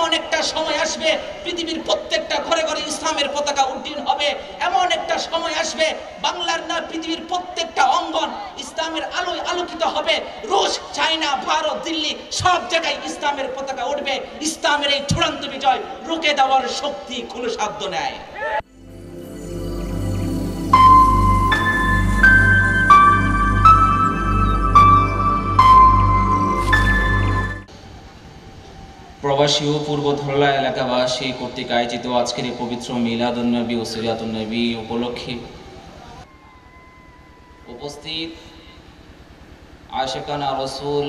এমন একটা সময় আসবে পৃথিবীর প্রত্যেকটা ঘরে ঘরে ইসলামের পতাকা উড্ডীন হবে। এমন একটা সময় আসবে বাংলার না পৃথিবীর প্রত্যেকটা অঙ্গন ইসলামের আলোয় আলোকিত হবে। রুশ, চায়না, ভারত, দিল্লি সব জায়গায় ইসলামের পতাকা উঠবে। ইসলামের এই চূড়ান্ত বিজয় রুখে দেওয়ার শক্তি কোনো সাধ্য নেই। প্রবাসী ও পূর্ব ধরলা এলাকাবাসী কর্তৃক আয়োজিত আজকের এই পবিত্র মিলাদুন্নবী ও সিরাতুন্নবী উপলক্ষে উপস্থিত আশিকানা রসুল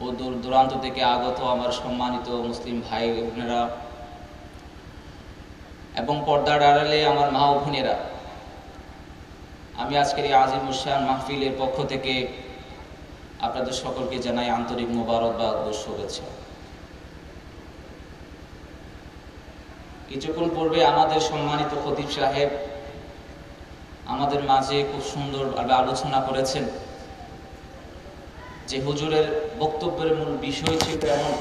ও দূর দূরান্ত থেকে আগত আমার সম্মানিত মুসলিম ভাই বোনেরা এবং পর্দার আড়ালে আমার মা ও বোনেরা, আমি আজকের এই আজিমুশান মাহফিলের পক্ষ থেকে আপনাদের সকলকে জানাই আন্তরিক মোবারকবাদ ও শুভেচ্ছা। কিছুক্ষণ পূর্বে আমাদের সম্মানিত খতিব সাহেব আমাদের মাঝে খুব সুন্দর আলোচনা করেছেন যে হুজুরের বক্তব্যের মূল বিষয় ছিল এমন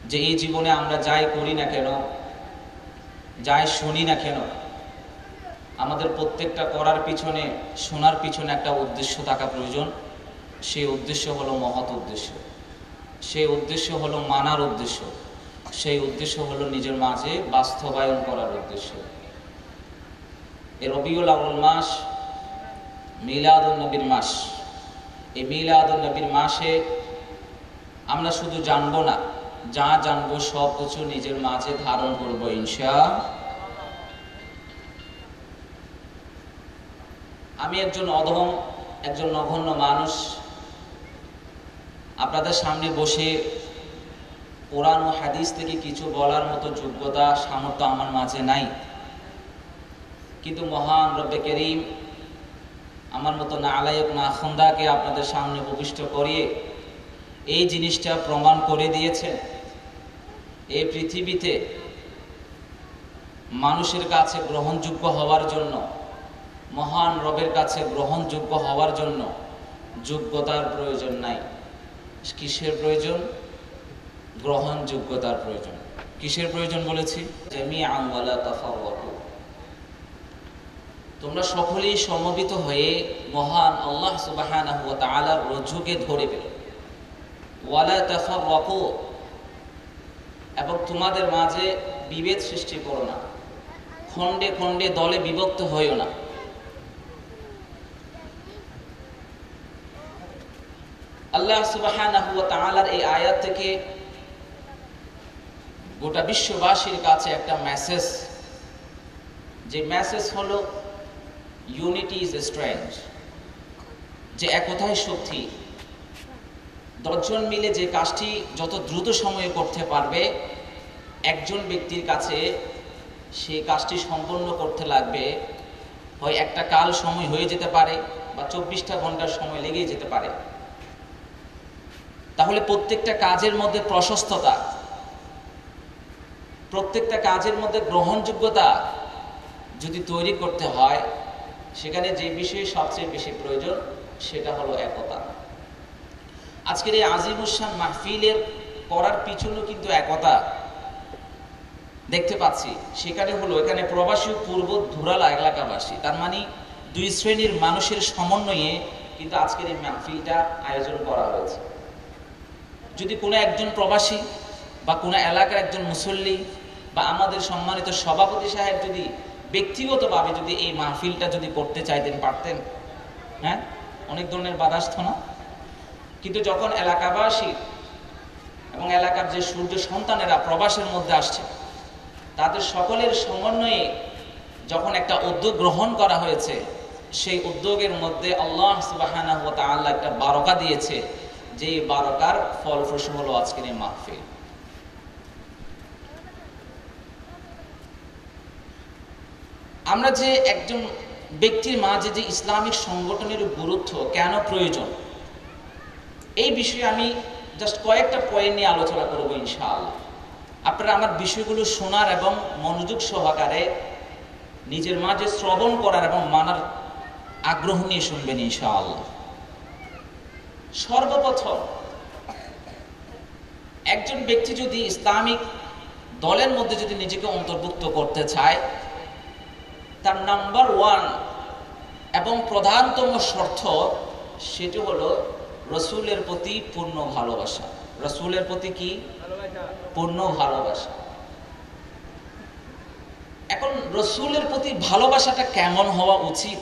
যে এই জীবনে আমরা যাই করি না কেন, যাই শুনি না কেন, আমাদের প্রত্যেকটা করার পিছনে, শোনার পিছনে একটা উদ্দেশ্য থাকা প্রয়োজন। সেই উদ্দেশ্য হলো মহৎ উদ্দেশ্য, সেই উদ্দেশ্য হলো মানার উদ্দেশ্য, সেই উদ্দেশ্য হলো নিজের মাঝে বাস্তবায়ন করার উদ্দেশ্য। এই রবিউল আউয়াল মাস মিলাদুন্নবীর মাস। এই মিলাদুন্নবীর মাসে আমরা শুধু জানবো না, যা জানবো সব কিছু নিজের মাঝে ধারণ করবো ইনশাআল্লাহ। আমি একজন অধম, একজন নগণ্য মানুষ, আপনাদের সামনে বসে কোরআন ও হাদিস থেকে কিছু বলার মতো যোগ্যতা, সামর্থ্য আমার মাঝে নাই। কিন্তু মহান রব্বে করিম আমার মতো নালায়েক নাখন্দাকে আপনাদের সামনে উপবিষ্ট করিয়ে এই জিনিসটা প্রমাণ করে দিয়েছেন। এই পৃথিবীতে মানুষের কাছে গ্রহণযোগ্য হওয়ার জন্য, মহান রবের কাছে গ্রহণযোগ্য হওয়ার জন্য যোগ্যতার প্রয়োজন নাই। কিসের প্রয়োজন? গ্রহণযোগ্যতার প্রয়োজন। কিসের প্রয়োজন বলেছি? জামিআন ওয়ালা তাফাররাকু। তোমরা সকলেই সমবেত হয়ে মহান আল্লাহ সুবহানাহু ওয়া তাআলার রজ্জুকে ধরে ফেলো। ওয়ালা তাফাররাকু, এবং তোমাদের মাঝে বিভেদ সৃষ্টি করো না, খণ্ডে খণ্ডে দলে বিভক্ত হইও না। আল্লাহ সুবহানাহু ওয়া তাআলার এই আয়াত থেকে গোটা বিশ্ববাসীর কাছে একটা মেসেজ, যে মেসেজ হলো ইউনিটি ইজ স্ট্রেংথ, যে একতাই শক্তি। 10 জন মিলে যে কাজটি যত দ্রুত সময়ে করতে পারবে, একজন ব্যক্তির কাছে সেই কাজটি সম্পন্ন করতে লাগবে হয় একটা কাল সময় হয়ে যেতে পারে বা 24টা ঘন্টার সময় লেগে যেতে পারে। তাহলে প্রত্যেকটা কাজের মধ্যে প্রশস্ততা, প্রত্যেকটা কাজের মধ্যে গ্রহণযোগ্যতা যদি তৈরি করতে হয়, সেখানে যে বিষয়ে সবচেয়ে বেশি প্রয়োজন সেটা হলো একতা। আজকের এই আজিমুশান মাহফিলের করার পিছনেও কিন্তু একতা দেখতে পাচ্ছি। সেখানে হলো এখানে প্রবাসী পূর্ব ধুরালা এলাকাবাসী, তার মানে 2 শ্রেণীর মানুষের সমন্বয়ে কিন্তু আজকের এই মাহফিলটা আয়োজন করা হয়েছে। যদি কোনো একজন প্রবাসী বা কোনো এলাকার একজন মুসল্লি বা আমাদের সম্মানিত সভাপতি সাহেব যদি ব্যক্তিগতভাবে যদি এই মাহফিলটা যদি করতে চাইতেন, পারতেন। হ্যাঁ, অনেক ধরনের বাধা আসতো না? কিন্তু যখন এলাকাবাসী এবং এলাকার যে সূর্য সন্তানেরা প্রবাসের মধ্যে আসছে, তাদের সকলের সমন্বয়ে যখন একটা উদ্যোগ গ্রহণ করা হয়েছে, সেই উদ্যোগের মধ্যে আল্লাহ সুবহানাহু ওয়া তাআলা একটা বারাকা দিয়েছে, যে বারাকার ফলপ্রসূ হলো আজকের এই মাহফিল। আমরা যে একজন ব্যক্তির মাঝে যে ইসলামিক সংগঠনের গুরুত্ব কেন প্রয়োজন, এই বিষয়ে আমি জাস্ট কয়েকটা পয়েন্ট নিয়ে আলোচনা করবো ইনশাআল্লাহ। আপনারা আমার বিষয়গুলো শোনার এবং মনোযোগ সহকারে নিজের মাঝে শ্রবণ করার এবং মানার আগ্রহ নিয়ে শুনবেন ইনশাআল্লাহ। সর্বপ্রথম একজন ব্যক্তি যদি ইসলামিক দলের মধ্যে যদি নিজেকে অন্তর্ভুক্ত করতে চায়, তার নাম্বার 1 এবং প্রধানতম শর্ত সেটি হলো রাসূলের প্রতি পূর্ণ ভালোবাসা। রাসূলের প্রতি কি? পূর্ণ ভালোবাসা। এখন রাসূলের প্রতি ভালোবাসাটা কেমন হওয়া উচিত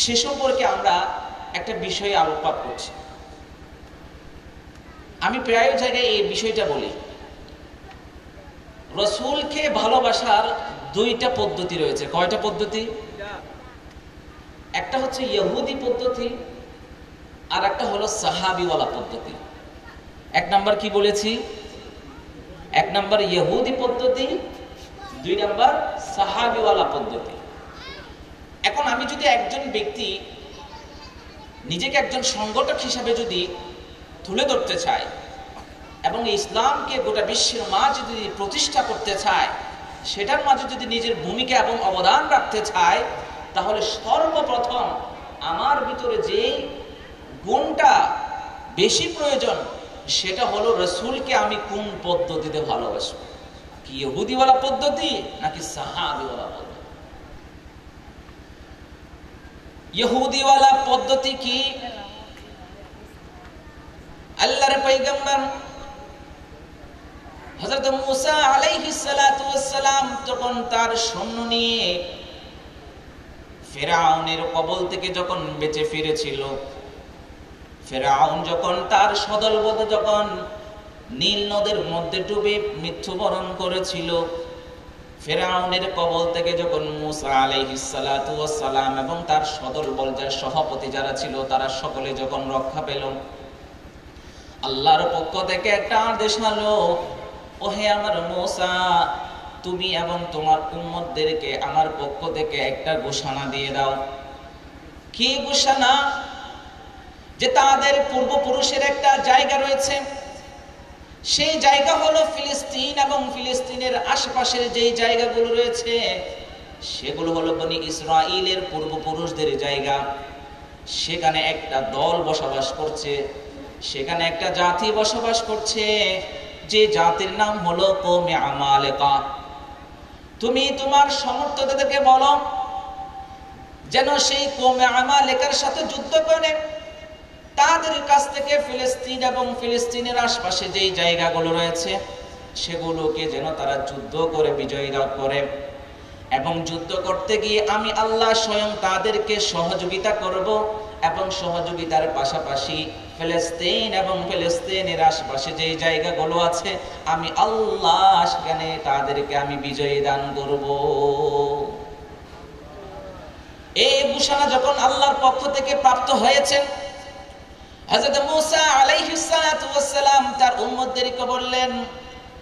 সে সম্পর্কে আমরা একটা বিষয়ে আলোকপাত করছি। আমি প্রায় জায়গায় এই বিষয়টা বলি, রাসূলকে ভালোবাসার 2টা পদ্ধতি রয়েছে। কয়টা পদ্ধতি? একটা হচ্ছে ইহুদি পদ্ধতি, আর একটা হলো সাহাবীওয়ালা পদ্ধতি। 1 নাম্বার কি বলেছি? 1 নাম্বার ইহুদি পদ্ধতি, 2 নাম্বার সাহাবীওয়ালা পদ্ধতি। এখন আমি যদি একজন ব্যক্তি নিজেকে একজন সংগঠক হিসাবে যদি তুলে ধরতে চায় এবং ইসলামকে গোটা বিশ্বের মাঝে যদি প্রতিষ্ঠা করতে চায়, সেটার মাঝে যদি নিজের ভূমিকা এবং অবদান রাখতে চায়, তাহলে সর্বপ্রথম আমার ভিতরে যে গুণটা বেশি প্রয়োজন সেটা হলো রাসূলকে আমি কোন পদ্ধতিতে ভালোবাসবো, কি ইহুদিওয়ালা পদ্ধতি নাকি সাহাবীওয়ালা পদ্ধতি। ইহুদিওয়ালা পদ্ধতি কি? আল্লাহর পয়গম্বর হযরত মূসা আলাইহিস সালাতু ওয়াস সালাম যখন তার সৈন্য নিয়ে ফিরআউনের কবল থেকে যখন বেঁচে ফিরেছিল, ফিরআউন যখন তার সদলবদ যখন নীল নদের মধ্যে ডুবে মৃত্যুবরণ করেছিল, ফিরআউনের কবল থেকে যখন মূসা আলাইহিস সালাতু ওয়াস সালাম এবং তার সদলবল যার সহপতি যারা ছিল তারা সকলে যখন রক্ষা পেল, আল্লাহর পক্ষ থেকে একটা আদেশ হলো, ওহে আমার মূসা, তুমি এবং তোমার উম্মতদেরকে আমার পক্ষ থেকে একটা ঘোষণা দিয়ে দাও। কি ঘোষণা? যে তাদের পূর্বপুরুষের একটা জায়গা রয়েছে, সেই জায়গা হলো ফিলিস্তিন, এবং ফিলিস্তিনের আশেপাশের যেই জায়গাগুলো রয়েছে সেগুলো হলো বনি ইসরাইলের পূর্বপুরুষদের জায়গা। সেখানে একটা দল বসবাস করছে, সেখানে একটা জাতি বসবাস করছে, যে জাতির নাম হলো কওমে আমালেকা। তুমি তোমার সমর্থকদেরকে বলো যেন সেই কওমে আমালেকার সাথে যুদ্ধ করে তাদের কাছ থেকে ফিলিস্তিন এবং ফিলিস্তিনের আশপাশে যেই জায়গাগুলো রয়েছে সেগুলোকে যেন তারা যুদ্ধ করে বিজয় লাভ করে, এবং যুদ্ধ করতে গিয়ে আমি আল্লাহ স্বয়ং তাদেরকে সহযোগিতা করব, এবং সহযোগিতার পাশাপাশি ফিলিস্তিন এবং ফিলিস্তিনের আশপাশে যে জায়গাগুলো আছে আমি আল্লাহ সেখানে তাদেরকে আমি বিজয় দান করব। এই ঘোষণা যখন আল্লাহর পক্ষ থেকে প্রাপ্ত হয়েছে, হযরত মূসা আলাইহিস সালাতু ওয়াস সালাম তার উম্মতদেরকে বললেন,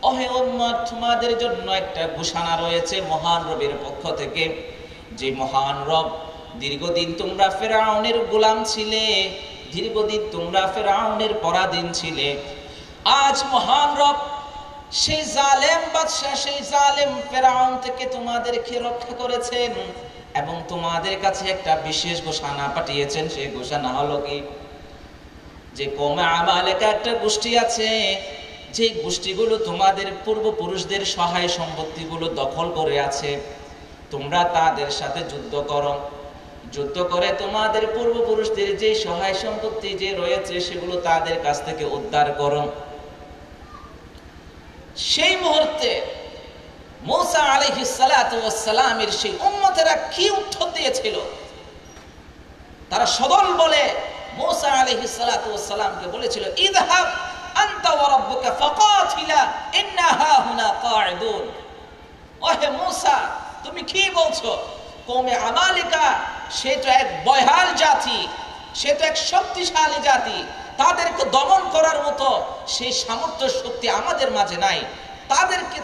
ওহে উম্মত, তোমাদের জন্য একটা ঘোষণা রয়েছে মহান রবের পক্ষ থেকে, যে মহান রব দীর্ঘদিন তোমরা ফিরআউনের গোলাম ছিলে, দীর্ঘদিন তোমরা ফিরআউনের পরাধীন ছিলে। আজ মহান রব সেই জালেম বাদশা, সেই জালেম ফিরআউন থেকে তোমাদেরকে রক্ষা করেছেন, এবং তোমাদের কাছে একটা বিশেষ ঘোষণা পাঠিয়েছেন। সেই ঘোষণা হলো কি? যে কওমে আমালেকা একটা গোষ্ঠী আছে, যে গোষ্ঠীগুলো তোমাদের পূর্বপুরুষদের সহায় সম্পত্তিগুলো দখল করে আছে, তোমরা তাদের সাথে যুদ্ধ করো, যুদ্ধ করে তোমাদের পূর্বপুরুষদের যে সহায় সম্পত্তি যে রয়েছে সেগুলো তাদের কাছ থেকে উদ্ধার করো। সেই মুহূর্তে মূসা আলাইহিস সালাতু ওয়াস সালামের সেই উম্মতেরা কি উত্তর দিয়েছিল? তারা সদল বলে মূসা আলাইহিস সালাতু ওয়াস সালামকে বলেছিল, ইযহাব আনতা ওয়া রাব্বুকা ফাকাতিলা ইন্না হাহুনা কাঈদুন। ওহে মূসা, তুমি কি বলছো? কওমে আমালিকা সে তো এক বয়হাল জাতি, সে তো এক শক্তিশালী জাতি, তাদেরকে দমন করার মতো সেই সামর্থ্য শক্তি আমাদের মাঝে নাই।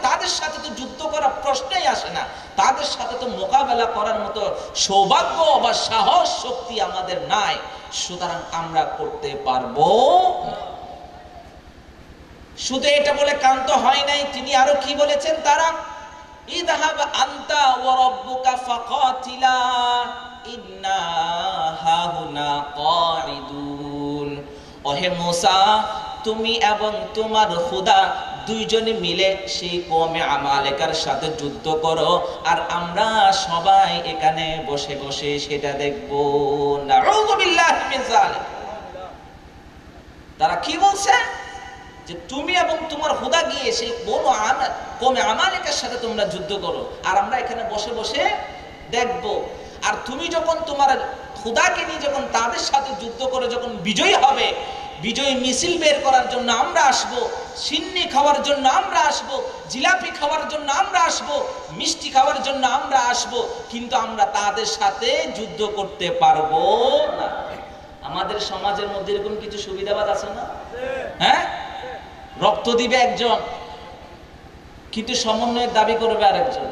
তাদের সাথে তো যুদ্ধ করার প্রশ্নই আসে না, তাদের সাথে তো মোকাবেলা করার মতো সৌভাগ্য বা সাহস শক্তি আমাদের নাই, সুতরাং আমরা করতে পারবো না। শুধু এটা বলে ক্ষান্ত হয় নাই, তিনি আরো কি বলেছেন? তারা ইযহাব আনতা ওয়া রাব্বুকা ফাকাতিলা ইন্না হাহুনা কাঈদুন। ওহে মূসা, তুমি এবং তোমার খোদা দুইজনে মিলে সেই কওমে আমালেকার সাথে যুদ্ধ করো, আর আমরা সবাই এখানে বসে বসে সেটা দেখব। নাউযু বিল্লাহি মিন যালিক। তারা কি বলছে যে তুমি এবং তোমার খোদা গিয়ে সেই কওমে আমালেকার সাথে তোমরা যুদ্ধ করো, আর আমরা এখানে বসে বসে দেখব। আর তুমি যখন তোমার খোদাকে নিয়ে যখন তাদের সাথে যুদ্ধ করে যখন বিজয়ী হবে, বিজয়ী মিছিল বের করার জন্য আমরা আসব, সিন্নি খাওয়ার জন্য আমরা আসব, জিলাপি খাওয়ার জন্য আমরা আসব, মিষ্টি খাওয়ার জন্য আমরা আসব, কিন্তু আমরা তাদের সাথে যুদ্ধ করতে পারবো না। আমাদের সমাজের মধ্যে এরকম কিছু সুবিধাবাদ আছে না? হ্যাঁ, রক্ত দিবে একজন কিন্তু সমন্বয়ের দাবি করবে আরেকজন।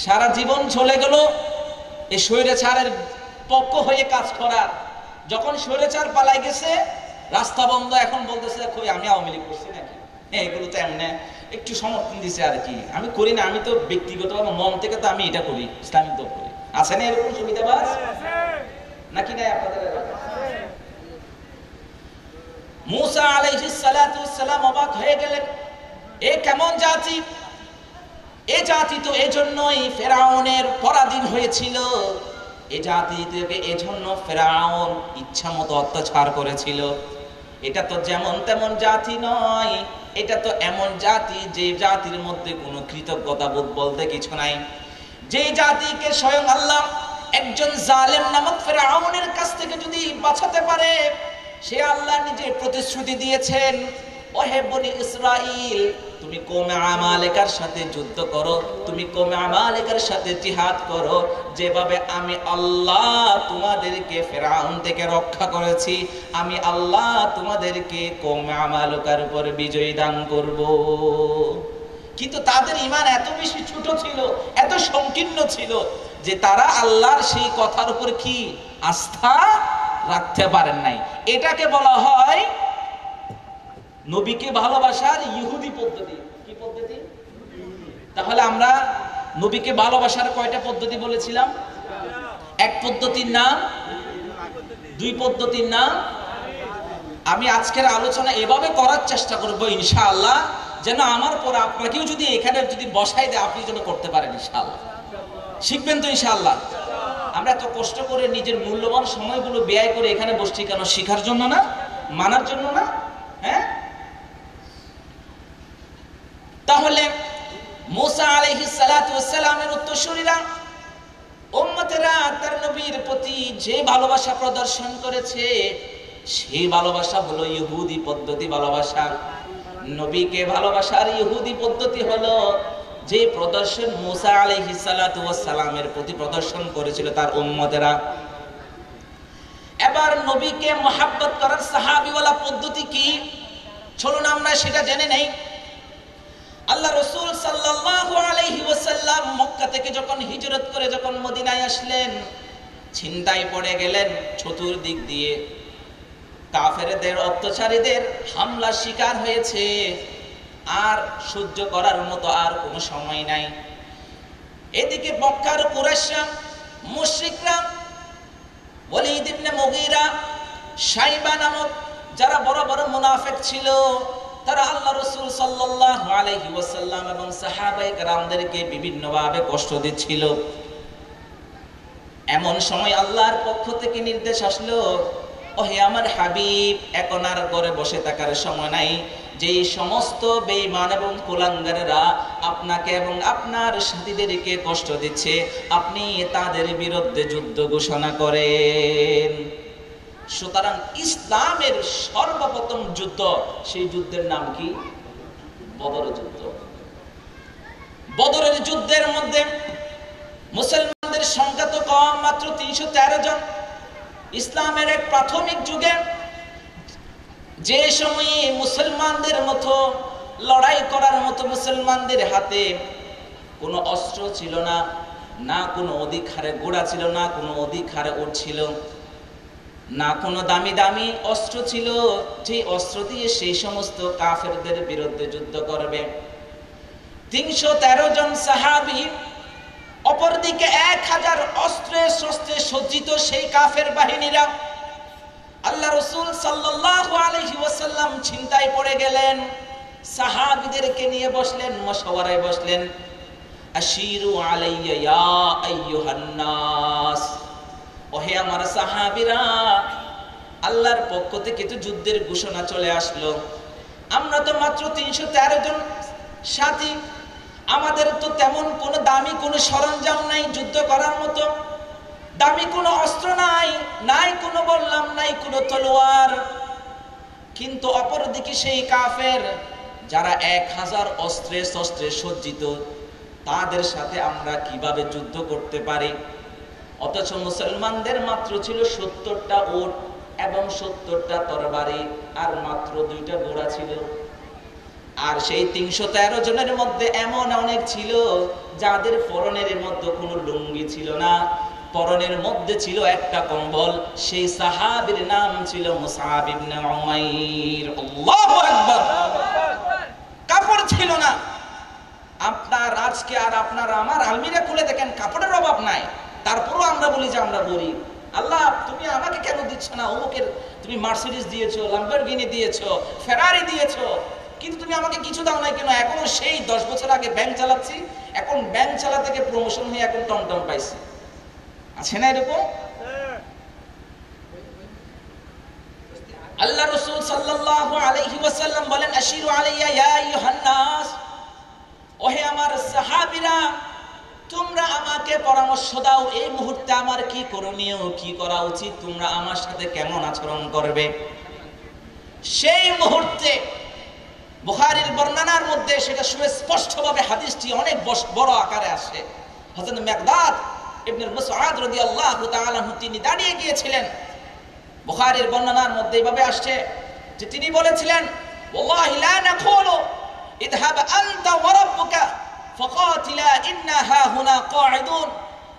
সারা জীবন চলে গেল এই স্বৈরাচারের পক্ষ হয়ে কাজ করার। যখন স্বৈরাচার পালাই গেছে, রাস্তা বন্ধ, এখন বলতেছে কই আমি আওয়ামী লীগ করছি নাকি, এগুলো তো এমনি একটু সমর্থন দিছে আর কি, আমি করি না, আমি তো ব্যক্তিগতভাবে মন থেকে তো আমি এটা করি, ইসলামিক দল করি। আছে না এরকম সুবিধাবাদ নাকি না আপনাদের? মুসা আলাইহিস সালাতু ওয়াস সালাম অবাক হয়ে গেলেন, এ কেমন জাতি? এই জাতি তো এজন্যই ফেরাউনের পরাধীন হয়েছিল, এই জাতি থেকে এজন্য ফেরাউন ইচ্ছা মতো অত্যাচার করেছিল। এটা তো যেমন তেমন জাতি নয়, এটা তো এমন জাতি যে জাতির মধ্যে কোনো কৃতজ্ঞতা বোধ বলতে কিছু নাই। যে জাতিকে স্বয়ং আল্লাহ একজন জালেম নামক ফেরাউনের কাছ থেকে যদি বাঁচাতে পারে, সে আল্লাহ নিজে প্রতিশ্রুতি দিয়েছেন, ওহে বনি ইসরাইল, তুমি কওমে আমালেকার সাথে যুদ্ধ করো, তুমি কওমে আমালেকার সাথে জিহাদ করো, যেভাবে আমি আল্লাহ তোমাদেরকে ফেরাউন থেকে রক্ষা করেছি, আমি আল্লাহ তোমাদেরকে কওমে আমালেকার উপর বিজয় দান করব। কিন্তু তাদের ঈমান এত বেশি ছোট ছিল, এত সংকীর্ণ ছিল যে তারা আল্লাহর সেই কথার উপর কি আস্থা রাখতে পারেন নাই। এটাকে বলা হয় নবীকে ভালোবাসার ইহুদি পদ্ধতি। কি পদ্ধতি? তাহলে আমরা নবীকে ভালোবাসার কয়টা পদ্ধতি বলেছিলাম? এক পদ্ধতির নাম, দুই পদ্ধতির নাম। আমি আজকের আলোচনা এভাবে করার চেষ্টা করব ইনশাআল্লাহ, যেন আমার পর আপনাকেও যদি এখানে যদি বসাই দেয় আপনি যেন করতে পারেন ইনশাআল্লাহ। শিখবেন তো ইনশাআল্লাহ? আমরা এত কষ্ট করে নিজের মূল্যবান সময়গুলো ব্যয় করে এখানে বসছি কেন? শেখার জন্য না, মানার জন্য না? হ্যাঁ। তাহলে মুসা আলাইহিস সালাতু ওয়াস সালামের উত্তরসূরিরা, উম্মতেরা তার নবীর প্রতি যে ভালোবাসা প্রদর্শন করেছে, সেই ভালোবাসা হলো ইহুদি পদ্ধতি ভালোবাসা। নবীকে ভালোবাসার ইহুদি পদ্ধতি হলো যে প্রদর্শন মুসা আলাইহিস সালাতু ওয়াস সালামের প্রতি প্রদর্শন করেছিল তার উম্মতেরা। এবার নবীকে মহব্বত করার সাহাবীওয়ালা পদ্ধতি কি, চলুন আমরা সেটা জেনে নেই। আল্লাহ রাসূল সাল্লাল্লাহু আলাইহি ওয়াসাল্লাম মক্কা থেকে যখন হিজরত করে যখন মদিনায় আসলেন, ছিনতাই পড়ে গেলেন। চতুর্দিক দিয়ে কাফেরদের অত্যাচারীদের হামলা শিকার হয়েছে, আর সহ্য করার মতো আর কোনো সময় নাই। এদিকে মক্কার কুরাইশরা, মুশরিকরা, ওয়ালিদ ইবনে মুগীরা, শাইবা নামক যারা বড় বড় মুনাফিক ছিল, তারা আল্লাহ রাসূল সাল্লাল্লাহু আলাইহি ওয়াসাল্লাম এবং সাহাবায়ে কেরামদেরকে বিভিন্নভাবে কষ্ট দিচ্ছিল। এমন সময় আল্লাহর পক্ষ থেকে নির্দেশ আসলো, ওহে আমার হাবিব, এখন আর ঘরে বসে থাকার সময় নাই। যে সমস্ত বেঈমান এবং কুলাঙ্গারেরা আপনাকে এবং আপনার সাথীদেরকে কষ্ট দিচ্ছে, আপনি তাদের বিরুদ্ধে যুদ্ধ ঘোষণা করেন। সুতরাং ইসলামের সর্বপ্রথম যুদ্ধ, সেই যুদ্ধের নাম কি? বদরের যুদ্ধ। বদরের যুদ্ধের মধ্যে মুসলমানদের সংখ্যা তো কম, মাত্র 313 জন। ইসলামের এক প্রাথমিক যুগে যে সময়ে মুসলমানদের মতো লড়াই করার মতো মুসলমানদের হাতে কোনো অস্ত্র ছিল না, না কোনো অধিক হারে ঘোড়া ছিল, না কোনো অধিক হারে উট ছিল, না কোনো দামি দামি অস্ত্র ছিল যে অস্ত্র দিয়ে সেই সমস্ত কাফেরদের বিরুদ্ধে যুদ্ধ করবে। 313 জন সাহাবী, অপরদিকে 1000 অস্ত্রে শস্ত্রে সজ্জিত সেই কাফের বাহিনীরা। আল্লাহ রাসূল সাল্লাল্লাহু আলাইহি ওয়াসাল্লাম চিন্তায় পড়ে গেলেন, সাহাবীদেরকে নিয়ে বসলেন, মশওয়ারায় বসলেন। আশিরু আলাইয়া ইয়া আইয়ুহান নাস, ওহে আমার সাহাবীরা, আল্লাহর পক্ষ থেকে তো যুদ্ধের ঘোষণা চলে আসলো। আমরা তো মাত্র 313 জন সাথী, আমাদের তো তেমন কোনো দামি কোনো সরঞ্জাম নাই যুদ্ধ করার মতো, দামি কোনো অস্ত্র নাই, নাই কোনো বললাম নাই কোনো তলোয়ার। কিন্তু অপরদিকে সেই কাফের যারা 1000 অস্ত্রে শস্ত্রে সজ্জিত, তাদের সাথে আমরা কিভাবে যুদ্ধ করতে পারি? অথচ মুসলমানদের মাত্র ছিল 70টা উট এবং 70টা তরবারি আর মাত্র 2টা ঘোড়া ছিল। আর সেই 313 জনের মধ্যে এমন অনেক ছিল যাদের পরনের মধ্যে কোনো লুঙ্গি ছিল না, পরনের মধ্যে ছিল একটা কম্বল। সেই সাহাবীর নাম ছিল মুসআব ইবনে উমাইর। আল্লাহু আকবার। কাপড় ছিল না। আপনার আজকে আর আপনার আমার আলমিরা খুলে দেখেন, কাপড়ের অভাব নাই, তারপরও আমরা বলি যে আমরা গরিব। আল্লাহ তুমি আমাকে কেন দিচ্ছ না? অমুকের তুমি মার্সিডিজ দিয়েছো, ল্যাম্বরগিনি দিয়েছো, ফেরারি দিয়েছো, কিন্তু তুমি আমাকে কিছু দাও নাই কেন? এখনো সেই 10 বছর আগে ব্যাংক চালাচ্ছি, এখন ব্যাংক চালা থেকে প্রমোশন হয়ে এখন টমটম পাইছি। আছে না এরকম? আল্লাহ রাসূল সাল্লাল্লাহু আলাইহি ওয়াসাল্লাম বলেন, আশিরু আলাইয়া ইয়া আইয়ুহান নাস, ওহে আমার সাহাবীরা, তোমরা আমাকে পরামর্শ দাও, এই মুহূর্তে আমার কি করণীয়, কি করা উচিত, তোমরা আমার সাথে কেমন আচরণ করবে? সেই মুহূর্তে বুখারীর বর্ণনার মধ্যে সেটা সুস্পষ্টভাবে হাদিসটি অনেক বড় আকারে আসে। হযরত মিকদাদ ইবনে মুসআদ রাদিয়াল্লাহু তাআলা আনহু তিনি দাঁড়িয়ে গিয়েছিলেন। বুখারীর বর্ণনার মধ্যে এভাবে আসছে যে তিনি বলেছিলেন, ওয়াল্লাহি লা নাকুলু ইযহাব আনতা ওয়া রাব্বুকা ফাকাতিলা ইন্না হা হুনা কাঈদুন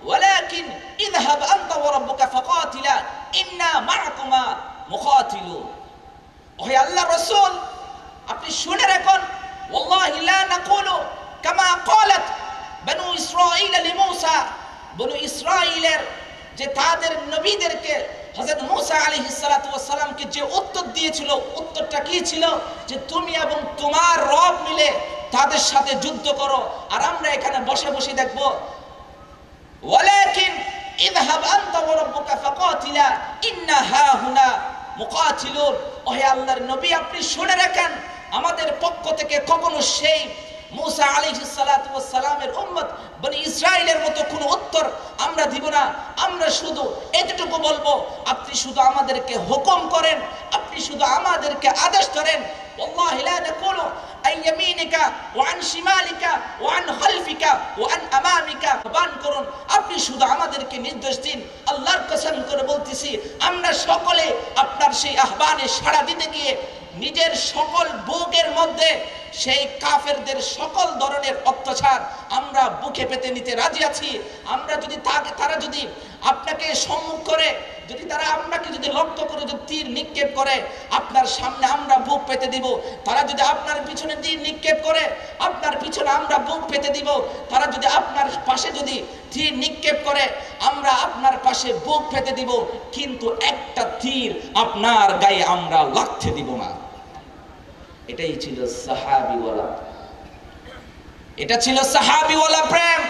ওয়ালাকিন ইযহাব আনতা ওয়া রাব্বুকা ফাকাতিলা ইন্না মা'কুমা মুকাতিলুন। ওহে আল্লাহর রাসূল, আপনি শুনে রাখুন, ওয়াল্লাহি লা নাকুলু কামা ক্বালাত বনু ইসরাঈল লিমূসা, বনু ইসরাঈলের যে তাদের নবীদেরকে হযরত মূসা আলাইহিস সালাতু ওয়াস সালামকে যে উত্তর দিয়েছিল, উত্তরটা কি ছিল? যে তুমি এবং তোমার রব মিলে তাদের সাথে যুদ্ধ করো, আর আমরা এখানে বসে বসে দেখব। ওয়ালাকিন ইযহাব আনতা ওয়া রাব্বুকা ফাকাতিলা ইন্না হা হুনা মুকাতিলুন। ওহে আল্লাহর নবী, আপনি শুনে রাখেন, আমাদের পক্ষ থেকে কখনো সেই মূসা আলাইহিস সালাতু ওয়াস সালামের উম্মত বনি ইসরাইলের মতো কোনো উত্তর আমরা দিব না। আমরা শুধু এতটুকু বলবো, আপনি শুধু আমাদেরকে হুকুম করেন, আপনি শুধু আমাদেরকে আদেশ করেন। ওয়াল্লাহি লা নাকুলু আন ইয়ামিনিকা ওয়া আন শিমালিকা ওয়া আন খালফিকা ওয়া আন আমামিকা, বান করুন, আপনি শুধু আমাদেরকে নির্দেশ দিন। আল্লাহর কসম করে বলতেছি, আমরা সকলে আপনার সেই আহ্বানে সাড়া দিতে গিয়ে নিজের সকল বুকের মধ্যে সেই কাফেরদের সকল ধরনের অত্যাচার আমরা বুকে পেতে নিতে রাজি আছি। আমরা যদি তারা যদি আপনাকে সম্মুখ করে, যদি তারা আপনাকে যদি লক্ষ্য করে যদি তীর নিক্ষেপ করে, আপনার সামনে আমরা বুক পেতে দিব। তারা যদি আপনার পিছনে তীর নিক্ষেপ করে, আপনার পিছনে আমরা বুক পেতে দিব। তারা যদি আপনার পাশে যদি তীর নিক্ষেপ করে, আমরা আপনার পাশে বুক পেতে দিব, কিন্তু একটা তীর আপনার গায়ে আমরা লাগতে দিব না। এটাই ছিল সাহাবীওয়ালা, এটা ছিল সাহাবীওয়ালা প্রেম।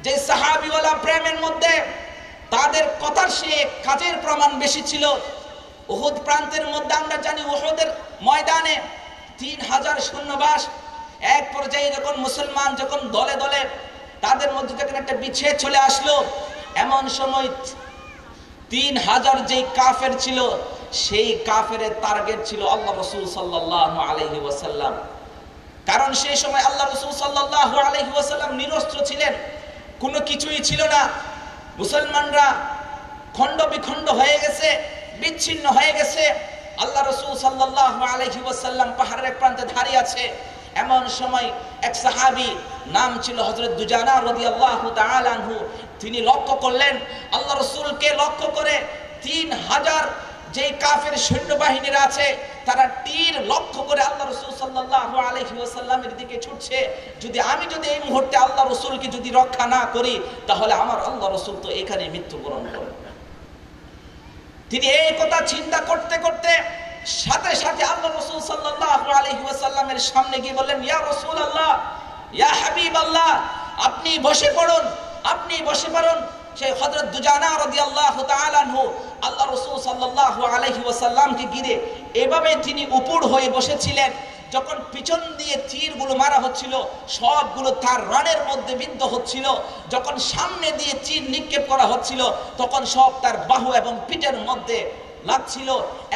যে সাহাবীওয়ালা প্রেমের মধ্যে তাদের কথার সে কাজের প্রমাণ বেশি ছিল। উহুদ প্রান্তের মধ্যে আমরা জানি, উহুদের ময়দানে 3000 সৈন্যবাস। এক পর্যায়ে যখন মুসলমান যখন দলে দলে তাদের মধ্যে যখন একটা বিচ্ছেদ চলে আসলো, এমন সময় 3000 যেই কাফের ছিল, সেই কাফেরের টার্গেট ছিল আল্লাহ রাসূল সাল্লাল্লাহু আলাইহি ওয়াসাল্লাম। কারণ সেই সময় আল্লাহ রাসূল সাল্লাল্লাহু আলাইহি ওয়াসাল্লাম নিরস্ত্র ছিলেন, কোনো কিছুই ছিল না। মুসলমানরা খণ্ড বিখণ্ড হয়ে গেছে, বিচ্ছিন্ন হয়ে গেছে। আল্লাহ রাসূল সাল্লাল্লাহু আলাইহি ওয়াসাল্লাম পাহাড়ের এক প্রান্তে দাঁড়িয়ে আছে। এমন সময় এক সাহাবী, নাম ছিল হযরত দুজানা রাদিয়াল্লাহু তাআলা আনহু, তিনি লক্ষ্য করলেন আল্লাহ রাসূলকে লক্ষ্য করে 3000 যেই কাফের সৈন্যবাহিনীরা আছে, তারা তীর লক্ষ্য করে আল্লাহ রাসূল সাল্লাল্লাহু আলাইহি ওয়াসাল্লামের দিকে ছুটছে। যদি এই মুহূর্তে আল্লাহ রাসূলকে যদি রক্ষা না করি, তাহলে আমার আল্লাহ রাসূল তো এখানে মৃত্যুবরণ করবে। তিনি এই কথা চিন্তা করতে করতে সাথে সাথে আল্লাহ রাসূল সাল্লাল্লাহু আলাইহি ওয়াসাল্লামের সামনে গিয়ে বললেন, ইয়া রাসূলুল্লাহ, ইয়া হাবিবাল্লাহ, আপনি বসে পড়ুন, আপনি বসে পড়ুন। সেই হযরত দুজানা রাদিয়াল্লাহু তাআলা আনহু আল্লাহ রাসূল সাল্লাল্লাহু আলাইহি ওয়াসাল্লামকে ঘিরে এভাবে তিনি উপুড় হয়ে বসেছিলেন। যখন পিছন দিয়ে তীরগুলো মারা হচ্ছিল, সবগুলো তার রানের মধ্যে বিদ্ধ হচ্ছিল। যখন সামনে দিয়ে তীর নিক্ষেপ করা হচ্ছিল, তখন সব তার বাহু এবং পিঠের মধ্যে লাগছিল।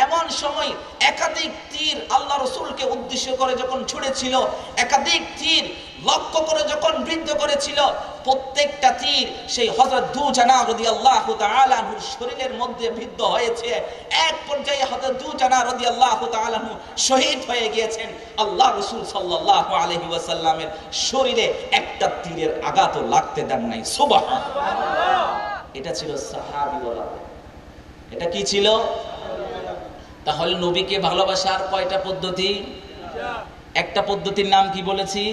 এমন সময় একাধিক তীর আল্লাহ রাসূলকে উদ্দেশ্য করে যখন ছুড়েছিল, একাধিক তীর লক্ষ্য করে যখন বিদ্ধ করেছিল, প্রত্যেকটা তীর সেই হযরত দুজানা রাদিয়াল্লাহু তাআলা আনহুর শরীরের মধ্যে বিদ্ধ হয়েছে। এক পর্যায়ে হযরত দুজানা রাদিয়াল্লাহু তাআলা আনহু শহীদ হয়ে গিয়েছেন। আল্লাহ রাসূল সাল্লাল্লাহু আলাইহি ওয়াসাল্লামের শরীরে একটা তীরের আঘাতও লাগতে দেন নাই। সুবহানাল্লাহ। এটা ছিল সাহাবী বলা। এটা কি ছিল? তাহলে নবীকে ভালোবাসার কয়টা পদ্ধতি? একটা পদ্ধতির নাম কি বলেছি?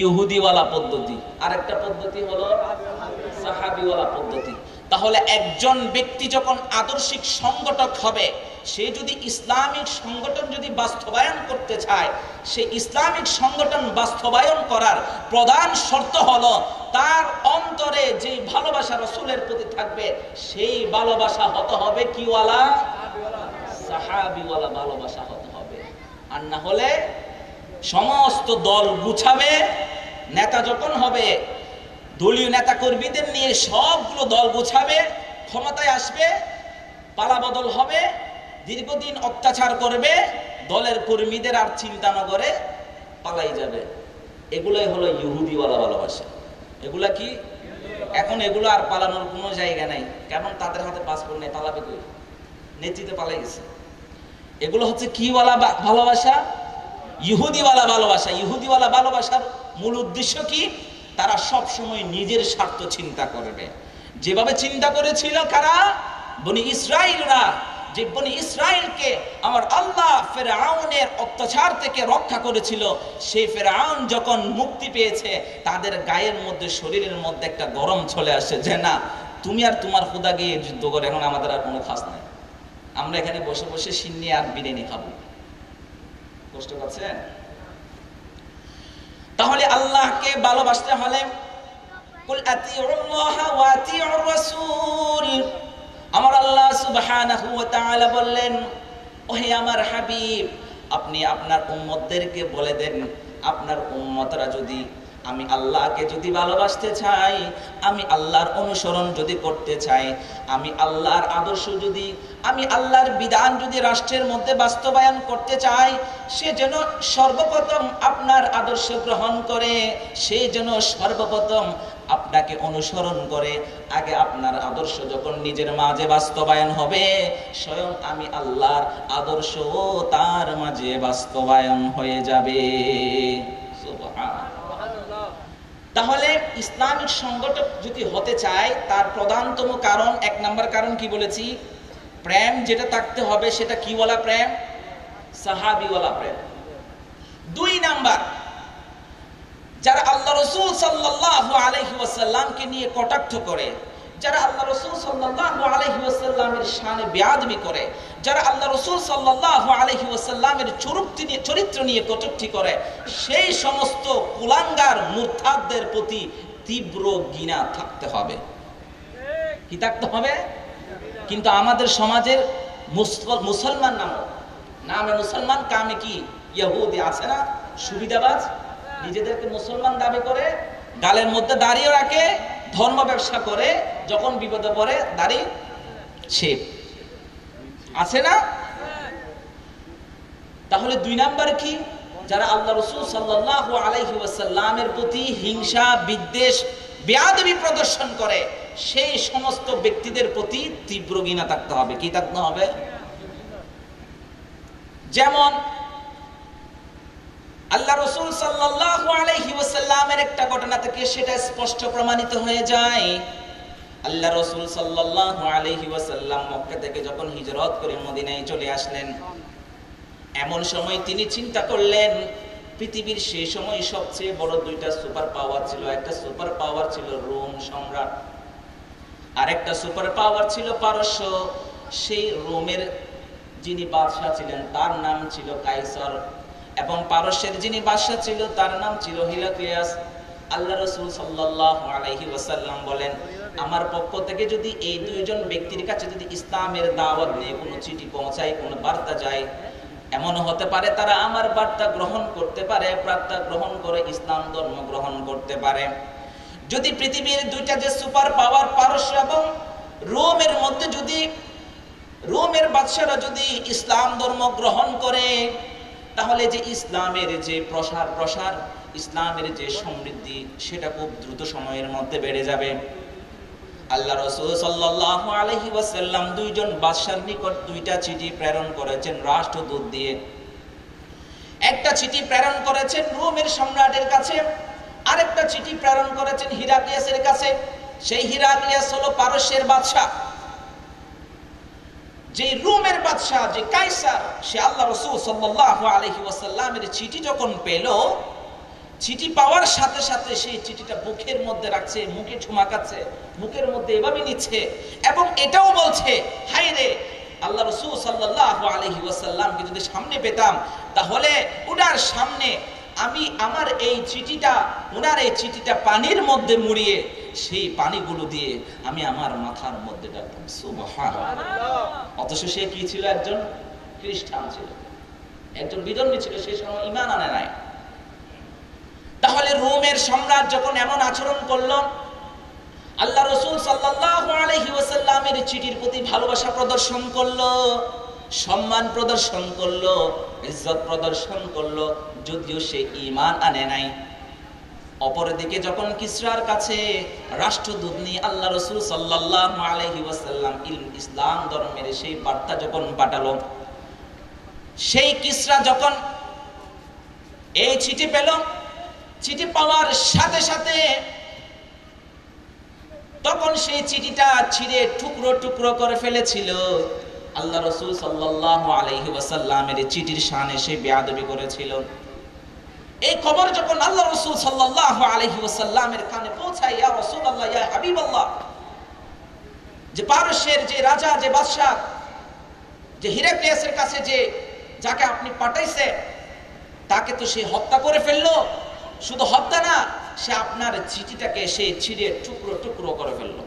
ইহুদিওয়ালা পদ্ধতি। আর একটা পদ্ধতি হলো সাহাবীওয়ালা পদ্ধতি। তাহলে একজন ব্যক্তি যখন আদর্শিক সংগঠক হবে, সে যদি ইসলামিক সংগঠন যদি বাস্তবায়ন করতে চায়, সে ইসলামিক সংগঠন বাস্তবায়ন করার প্রধান শর্ত হলো তার অন্তরে যে ভালোবাসা রাসূলের প্রতি থাকবে, সেই ভালোবাসা হতে হবে কিওয়ালা? সাহাবীওয়ালা ভালোবাসা হতে হবে। আর না হলে সমস্ত দল গুছাবে, নেতা যখন হবে দলীয় নেতা কর্মীদের নিয়ে সবগুলো দল গুছাবে, ক্ষমতায় আসবে, পালাবদল হবে, দীর্ঘদিন অত্যাচার করবে, দলের কর্মীদের আর চিন্তা না করে পালাই যাবে। এগুলাই হলো ইহুদিওয়ালা ভালোবাসা। এগুলা কি? এখন এগুলো আর পালানোর কোনো জায়গা নাই। কেমন তাদের হাতে পাসপোর্ট নেই, পালাবে কই? নেতৃত্বে পালাই গেছে। এগুলো হচ্ছে কিওয়ালা ভালোবাসা? ইহুদিওয়ালা ভালোবাসা। ইহুদিওয়ালা ভালোবাসার মূল উদ্দেশ্য কি? তারা সব সময় নিজের স্বার্থ চিন্তা করবে। যেভাবে চিন্তা করেছিল কারা? বনি ইসরাইলরা। যে বনি ইসরাইলকে আমার আল্লাহ ফেরাউনের অত্যাচার থেকে রক্ষা করেছিল, সেই ফেরাউন যখন মুক্তি পেয়েছে, তাদের গায়ের মধ্যে, শরীরের মধ্যে একটা গরম চলে আসে যে না, তুমি আর তোমার খোদা গিয়ে যুদ্ধ করে, এখন আমাদের আর কোনো খাস নাই, আমরা এখানে বসে বসে সিন্নি আর বিরিয়ানি খাবো। কষ্ট পাচ্ছেন? তাহলে আল্লাহকে ভালোবাসতে হলে কুল আতিউল্লাহ ওয়া আতিউর রাসূল, আমার আল্লাহ সুবহানাহু ওয়া তাআলা বললেন, ওহে আমার হাবিব, আপনি আপনার উম্মতদেরকে বলে দেন, আপনার উম্মতরা যদি আমি আল্লাহকে যদি ভালোবাসতে চাই, আমি আল্লাহর অনুসরণ যদি করতে চাই, আমি আল্লাহর আদর্শ যদি, আমি আল্লাহর বিধান যদি রাষ্ট্রের মধ্যে বাস্তবায়ন করতে চাই, সে যেন সর্বপ্রথম আপনার আদর্শ গ্রহণ করে, সে যেন সর্বপ্রথম আপনাকে অনুসরণ করে। আগে আপনার আদর্শ যখন নিজের মাঝে বাস্তবায়ন হবে, স্বয়ং আমি আল্লাহর আদর্শ তার মাঝে বাস্তবায়ন হয়ে যাবে। সুবহানাল্লাহ। তাহলে ইসলামিক সংগঠক যদি হতে চায়, তার প্রধানতম কারণ, এক নম্বর কারণ কি বলেছি? প্রেম যেটা থাকতে হবে, সেটা কিওয়ালা প্রেম? সাহাবীওয়ালা প্রেম। দুই নাম্বার, যারা আল্লাহ রাসূল সাল্লাল্লাহু আলাইহি ওয়াসাল্লামকে নিয়ে কটাক্ষ করে, যারা আল্লাহ রাসূল সাল্লাল্লাহু আলাইহি ওয়াসাল্লামের শানে বেয়াদবি করে, যারা আল্লাহ রাসূল সাল্লাল্লাহু আলাইহি ওয়াসাল্লামের চরিত্র নিয়ে কটূক্তি করে, সেই সমস্ত কুলাঙ্গার মুরতাদদের প্রতি তীব্র ঘৃণা থাকতে হবে। কি থাকতে হবে? কিন্তু আমাদের সমাজের মুসলমান নামে মুসলমান, কামে কি ইহুদি আছে না? সুবিধাবাজ, নিজেদেরকে মুসলমান দাবি করে, গালের মধ্যে দাড়িও রাখে, ধর্ম ব্যবসা করে, যখন বিপদে পড়ে দাড়ি ছেপ আছে না? তাহলে দুই নাম্বার কি? যারা আল্লাহ রাসূল সাল্লাল্লাহু আলাইহি ওয়াসাল্লামের প্রতি হিংসা, বিদ্বেষ, বেয়াদবি প্রদর্শন করে, সেই সমস্ত ব্যক্তিদের প্রতি তীব্র ঘৃণা থাকতে হবে। কি থাকতে হবে? যেমন আল্লাহ রাসূল সাল্লাল্লাহু আলাইহি ওয়াসাল্লামের একটা ঘটনা থেকে সেটা স্পষ্ট প্রমাণিত হয়ে যায়। আল্লাহ রাসূল সাল্লাল্লাহু আলাইহি ওয়াসাল্লাম মক্কা থেকে যখন হিজরত করে মদিনায় চলে আসলেন, এমন সময় তিনি চিন্তা করলেন, পৃথিবীর সেই সময় সবচেয়ে বড় দুইটা সুপার পাওয়ার ছিল। একটা সুপার পাওয়ার ছিল রোম সম্রাট, আর একটা সুপার পাওয়ার ছিল পারস্য। সেই রোমের যিনি বাদশাহ ছিলেন তার নাম ছিল কাইসার, এবং পারস্যের যিনি বাদশাহ ছিল তার নাম ছিল হিরাক্লিয়াস। আল্লাহ রাসূল সাল্লাল্লাহু আলাইহি ওয়াসাল্লাম বলেন, আমার পক্ষ থেকে যদি এই দুইজন ব্যক্তির কাছে যদি ইসলামের দাওয়াত নিয়ে কোনো চিঠি পৌঁছায়, কোনো বার্তা যায়, এমন হতে পারে তারা আমার বার্তা গ্রহণ করতে পারে, বার্তা গ্রহণ করে ইসলাম ধর্ম গ্রহণ করতে পারে। যদি পৃথিবীর দুইটা যে সুপার পাওয়ার পারস্য এবং রোমের মধ্যে যদি রোমের বাদশারা যদি ইসলাম ধর্ম গ্রহণ করে, তাহলে যে ইসলামের যে প্রসার ইসলামের যে সমৃদ্ধি সেটা খুব দ্রুত সময়ের মধ্যে বেড়ে যাবে। আল্লাহ রাসূল সাল্লাল্লাহু আলাইহি ওয়াসাল্লাম দুইজন বাদশার নিকট দুইটা চিঠি প্রেরণ করেছেন রাষ্ট্রদূত দিয়ে। একটা চিঠি প্রেরণ করেছেন রোমের সম্রাটের কাছে, আরেকটা চিঠি প্রেরণ করেছেন হিরাক্লিয়াসের কাছে। সেই হিরাক্লিয়াস হলো পারস্যের বাদশা। যে রোমের বাদশা যে কাইসার, সে আল্লাহ রাসূল সাল্লাল্লাহু আলাইহি ওয়াসাল্লামের চিঠি যখন পেল, চিঠি পাওয়ার সাথে সাথে সেই চিঠিটা বুকের মধ্যে রাখছে, মুখে ঠুমাকাচ্ছে, মুখের মধ্যে এভাবে নিচ্ছে এবং এটাও বলছে, হায় রে, আল্লাহ রাসূল সাল্লাল্লাহু আলাইহি ওয়াসাল্লামকে যদি সামনে পেতাম, তাহলে ওনার সামনে আমি আমার এই চিঠিটা, ওনার এই চিঠিটা পানির মধ্যে মুড়িয়ে সেই পানিগুলো দিয়ে আমি আমার মাথার মধ্যে ডালতাম। সুবহানাল্লাহ। অথচ সে কি ছিল? একজন খ্রিস্টান ছিল, একজন বিধর্মী ছিল, সেই সময় ঈমান আনে নাই। তাহলে রোমের সম্রাট যখন এমন আচরণ করলো, আল্লাহ রাসূল সাল্লাল্লাহু আলাইহি ওয়াসাল্লামের চিঠির প্রতি ভালোবাসা প্রদর্শন করলো, সম্মান প্রদর্শন করলো, ইজ্জত প্রদর্শন করলো, যদিও সে ঈমান আনে নাই। অপরদিকে যখন কিসরার কাছে রাষ্ট্রদূত নিয়ে আল্লাহ রাসূল সাল্লাল্লাহু আলাইহি ওয়াসাল্লাম ইসলাম ধর্মের সেই বার্তা যখন পাঠালো, সেই কিসরা যখন এই চিঠি পেল, চিঠি পাওয়ার সাথে সাথে তখন সেই চিঠিটা ছিঁড়ে টুকরো টুকরো করে ফেলেছিল। আল্লাহ রাসূল সাল্লাল্লাহু আলাইহি ওয়াসাল্লামের চিঠির শানে সে বেয়াদবি করেছিল। এই খবর যখন আল্লাহ রাসূল সাল্লাল্লাহু আলাইহি ওয়াসাল্লামের কানে পৌঁছায়, ইয়া রাসূলুল্লাহ, ইয়া হাবিবাল্লাহ, যে পারস্যের যে রাজা, যে বাদশা, যে হিরাক্লিয়াসের কাছে যে যাকে আপনি পাঠাইছে, তাকে তো সে হত্যা করে ফেললো। শুধু হত্যা না, সে আপনার চিঠিটাকে সে ছিঁড়ে টুকরো টুকরো করে ফেললো।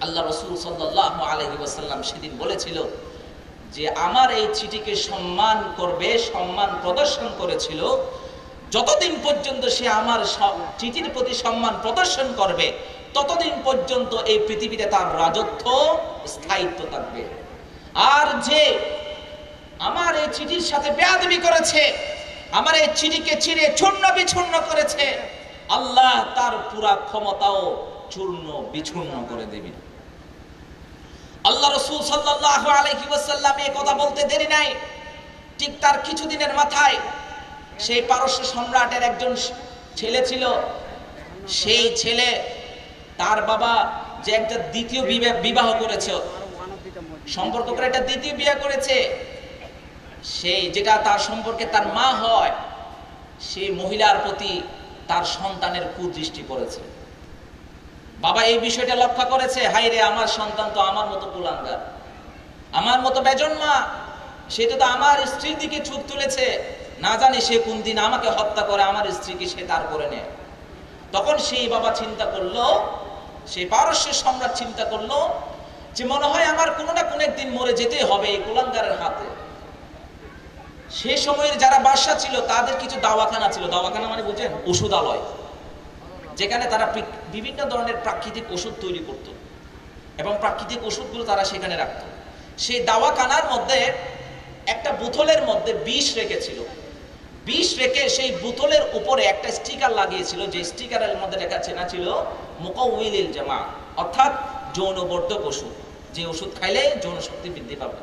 আল্লাহ রাসূল সাল্লাল্লাহু আলাইহি ওয়াসাল্লাম সেদিন বলেছিল যে আমার এই চিঠিকে সম্মান করবে, সম্মান প্রদর্শন করেছিল। যতদিন পর্যন্ত সে আমার চিঠির প্রতি সম্মান প্রদর্শন করবে, ততদিন পর্যন্ত এই পৃথিবীতে তার রাজত্ব স্থায়িত্ব থাকবে। আর যে আমার এই চিঠির সাথে বেয়াদবি করেছে, আমার এই চিঠিকে ছিঁড়ে চূর্ণ বিচূর্ণ করেছে, আল্লাহ তার পুরা ক্ষমতাও চূর্ণ বিচূর্ণ করে দেবেন। আল্লাহ রাসূল সাল্লাল্লাহু আলাইহি ওয়াসাল্লাম এই কথা বলতে দেরি নাই। ঠিক তার কিছুদিনের মাথায় সেই পারস্য সম্রাটের একজন ছেলে ছিল। সেই ছেলে, তার বাবা যে একটা দ্বিতীয় বিবাহ করেছে, সম্পর্ক করে একটা দ্বিতীয় বিয়ে করেছে, সেই যেটা তার সম্পর্কে তার মা হয়, সেই মহিলার প্রতি তার সন্তানের কুদৃষ্টি পড়েছে। বাবা এই বিষয়টা লক্ষ্য করেছে, হায় রে, আমার সন্তান তো আমার মতো কুলাঙ্গার, আমার মতো বেজন্মা, সে তো আমার স্ত্রীর দিকে চোখ তুলেছে, না জানি সে কোন দিন আমাকে হত্যা করে আমার স্ত্রীকে সে তার করে নেয়। তখন সেই বাবা চিন্তা করলো, সেই পারস্যের সম্রাট চিন্তা করলো যে মনে হয় আমার কোনো না কোনো একদিন মরে যেতে হবে এই কুলাঙ্গারের হাতে। সেই সময়ের যারা বাদশা ছিল তাদের কিছু দাওয়াখানা ছিল। দাওয়াখানা মানে বুঝেন? ওষুধালয়, যেখানে তারা বিভিন্ন ধরনের প্রাকৃতিক ওষুধ তৈরি করত এবং প্রাকৃতিক ওষুধগুলো তারা সেখানে রাখত। সেই দাওয়াখানার মধ্যে একটা বোতলের মধ্যে বিষ রেখেছিল। বিষ রেখে সেই বোতলের উপরে একটা স্টিকার লাগিয়েছিল, যে স্টিকারের মধ্যে লেখা ছিল মুকাউইলিল জামা, অর্থাৎ যৌনবর্ধক ওষুধ, যে ওষুধ খাইলে যৌন শক্তি বৃদ্ধি পাবে।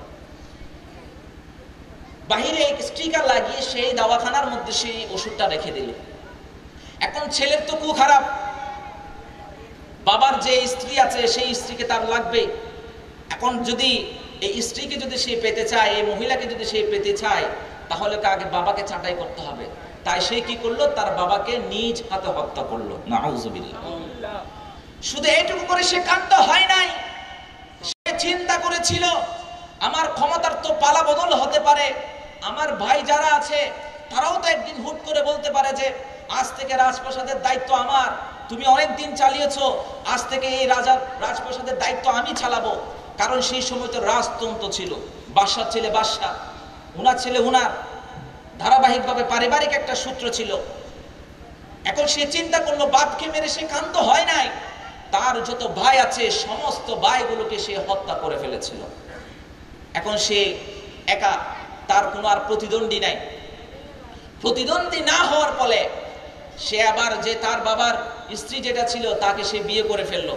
বাহিরে এক স্টিকার লাগিয়ে সেই দাওয়াখানার মধ্যে সেই ওষুধটা রেখে দিল। এখন ছেলের তো খুব খারাপ, বাবার যে স্ত্রী আছে সেই স্ত্রীকে তার লাগবে। এখন যদি এই স্ত্রীকে যদি সে পেতে চায়, এই মহিলাকে যদি সে পেতে চায়, তাহলে আগে বাবাকে ছাঁটাই করতে হবে। তাই সে কি করলো? তার বাবাকে নিজ হাতে হত্যা করলো। নাউযুবিল্লাহ। শুধু এইটুকু করে সে কান্ত হয় নাই, সে চিন্তা করেছিল আমার ক্ষমতার তো পালা বদল হতে পারে, আমার ভাই যারা আছে তারাও তো একদিন হুট করে বলতে পারে যে আজ থেকে রাজপ্রাসাদের দায়িত্ব আমার, তুমি অনেক দিন চালিয়েছো, আজ থেকে এই রাজপ্রাসাদের দায়িত্ব আমি চালাবো। কারণ সেই সময় তো রাজতন্ত্র ছিল, বাদশার ছেলে বাদশা, উনার ছেলে উনার, ধারাবাহিকভাবে পারিবারিক একটা সূত্র ছিল। এখন সে চিন্তা করলো বাপকে মেরে সে ক্ষান্ত হয় নাই, তার যত ভাই আছে সমস্ত ভাইগুলোকে সে হত্যা করে ফেলেছিল। এখন সে একা, তার কোনো আর প্রতিদ্বন্দ্বী নাই। প্রতিদ্বন্দ্বী না হওয়ার ফলে সে আবার যে তার বাবার স্ত্রী যেটা ছিল তাকে সে বিয়ে করে ফেললো।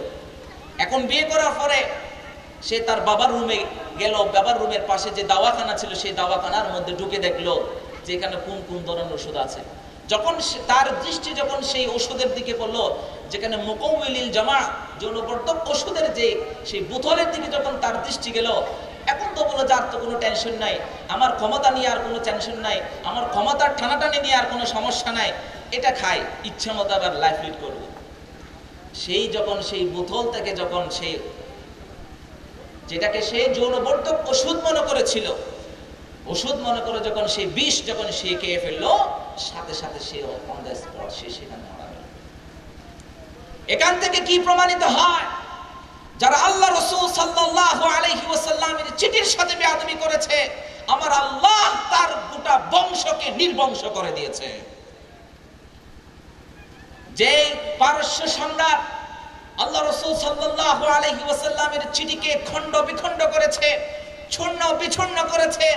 এখন বিয়ে করার পরে সে তার বাবার রুমে গেল, বাবার রুমের পাশে যে দাওয়াখানা ছিল সেই দাওয়াখানার মধ্যে ঢুকে দেখলো যে এখানে কোন কোন ধরনের ওষুধ আছে। যখন তার দৃষ্টি যখন সেই ওষুধের দিকে পড়লো, যেখানে মুকাউইলিল জামা, যৌনবর্ধক ওষুধের যে সেই বোতলের দিকে যখন তার দৃষ্টি গেল, এখন তো বলো যার তো কোনো টেনশন নাই, আমার ক্ষমতা নিয়ে আর কোনো টেনশন নাই, আমার ক্ষমতার টানাটানি নিয়ে আর কোনো সমস্যা নাই, এটা খাই, ইচ্ছা মতো আবার লাইফ লিড করবো। সেই যখন সেই বোতল থেকে যখন সেই যেটাকে সে যৌনবর্ধক ওষুধ মনে করেছিল, ওষুধ মনে করে যখন সেই বিষ যখন সে খেয়ে ফেললো, সাথে সাথে সে অন দ্য স্পট সে সেখানে মারা গেল। এখান থেকে কি প্রমাণিত হয়? যারা আল্লাহ রাসূল সাল্লাল্লাহু আলাইহি ওয়াসাল্লামের চিঠির সাথে বেয়াদবি করেছে, আমার আল্লাহ তার গোটা বংশকে নির্বংশ করে দিয়েছে। যে পারস্য সম্রাট আল্লাহ রাসূল সাল্লাল্লাহু আলাইহি ওয়াসাল্লামের চিঠিকে খণ্ড বিখণ্ড করেছে, ছন্ন বিছন্ন করেছে,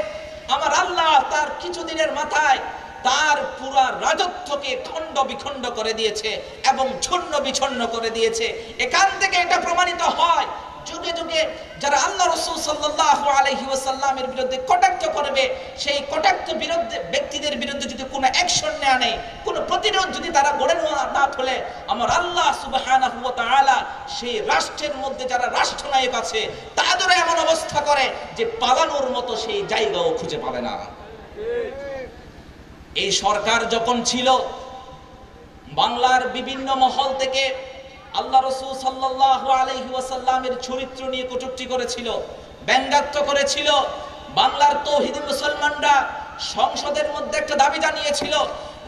আমার আল্লাহ তার কিছুদিনের মাথায় তার পুরা রাজত্বকে খণ্ড বিখণ্ড করে দিয়েছে এবং ছন্ন বিছন্ন করে দিয়েছে। এখান থেকে এটা প্রমাণিত হয় যুগে যুগে যারা আল্লাহ রাসূল সাল্লাল্লাহু আলাইহি ওয়াসাল্লামের বিরুদ্ধে কটাক্ষ করবে, সেই কটাক্ষ বিরুদ্ধে ব্যক্তিদের বিরুদ্ধে যদি কোনো অ্যাকশন নেওয়া নেই, কোনো প্রতিরোধ যদি তারা গড়ে না তোলে, আমার আল্লাহ সুবহানাহু ওয়া তাআলা সেই রাষ্ট্রের মধ্যে যারা রাষ্ট্রনায়ক আছে তাদের এমন অবস্থা করে যে পালানোর মতো সেই জায়গাও খুঁজে পাবে না। এই সরকার যখন ছিল, বাংলার বিভিন্ন মহল থেকে আল্লাহ রাসূল সাল্লাল্লাহু আলাইহি ওয়াসাল্লামের চরিত্র নিয়ে কটূক্তি করেছিল, ব্যঙ্গাত্মক করেছিল। বাংলার তৌহিদি মুসলমানরা সংসদের মধ্যে একটা দাবি জানিয়েছিল,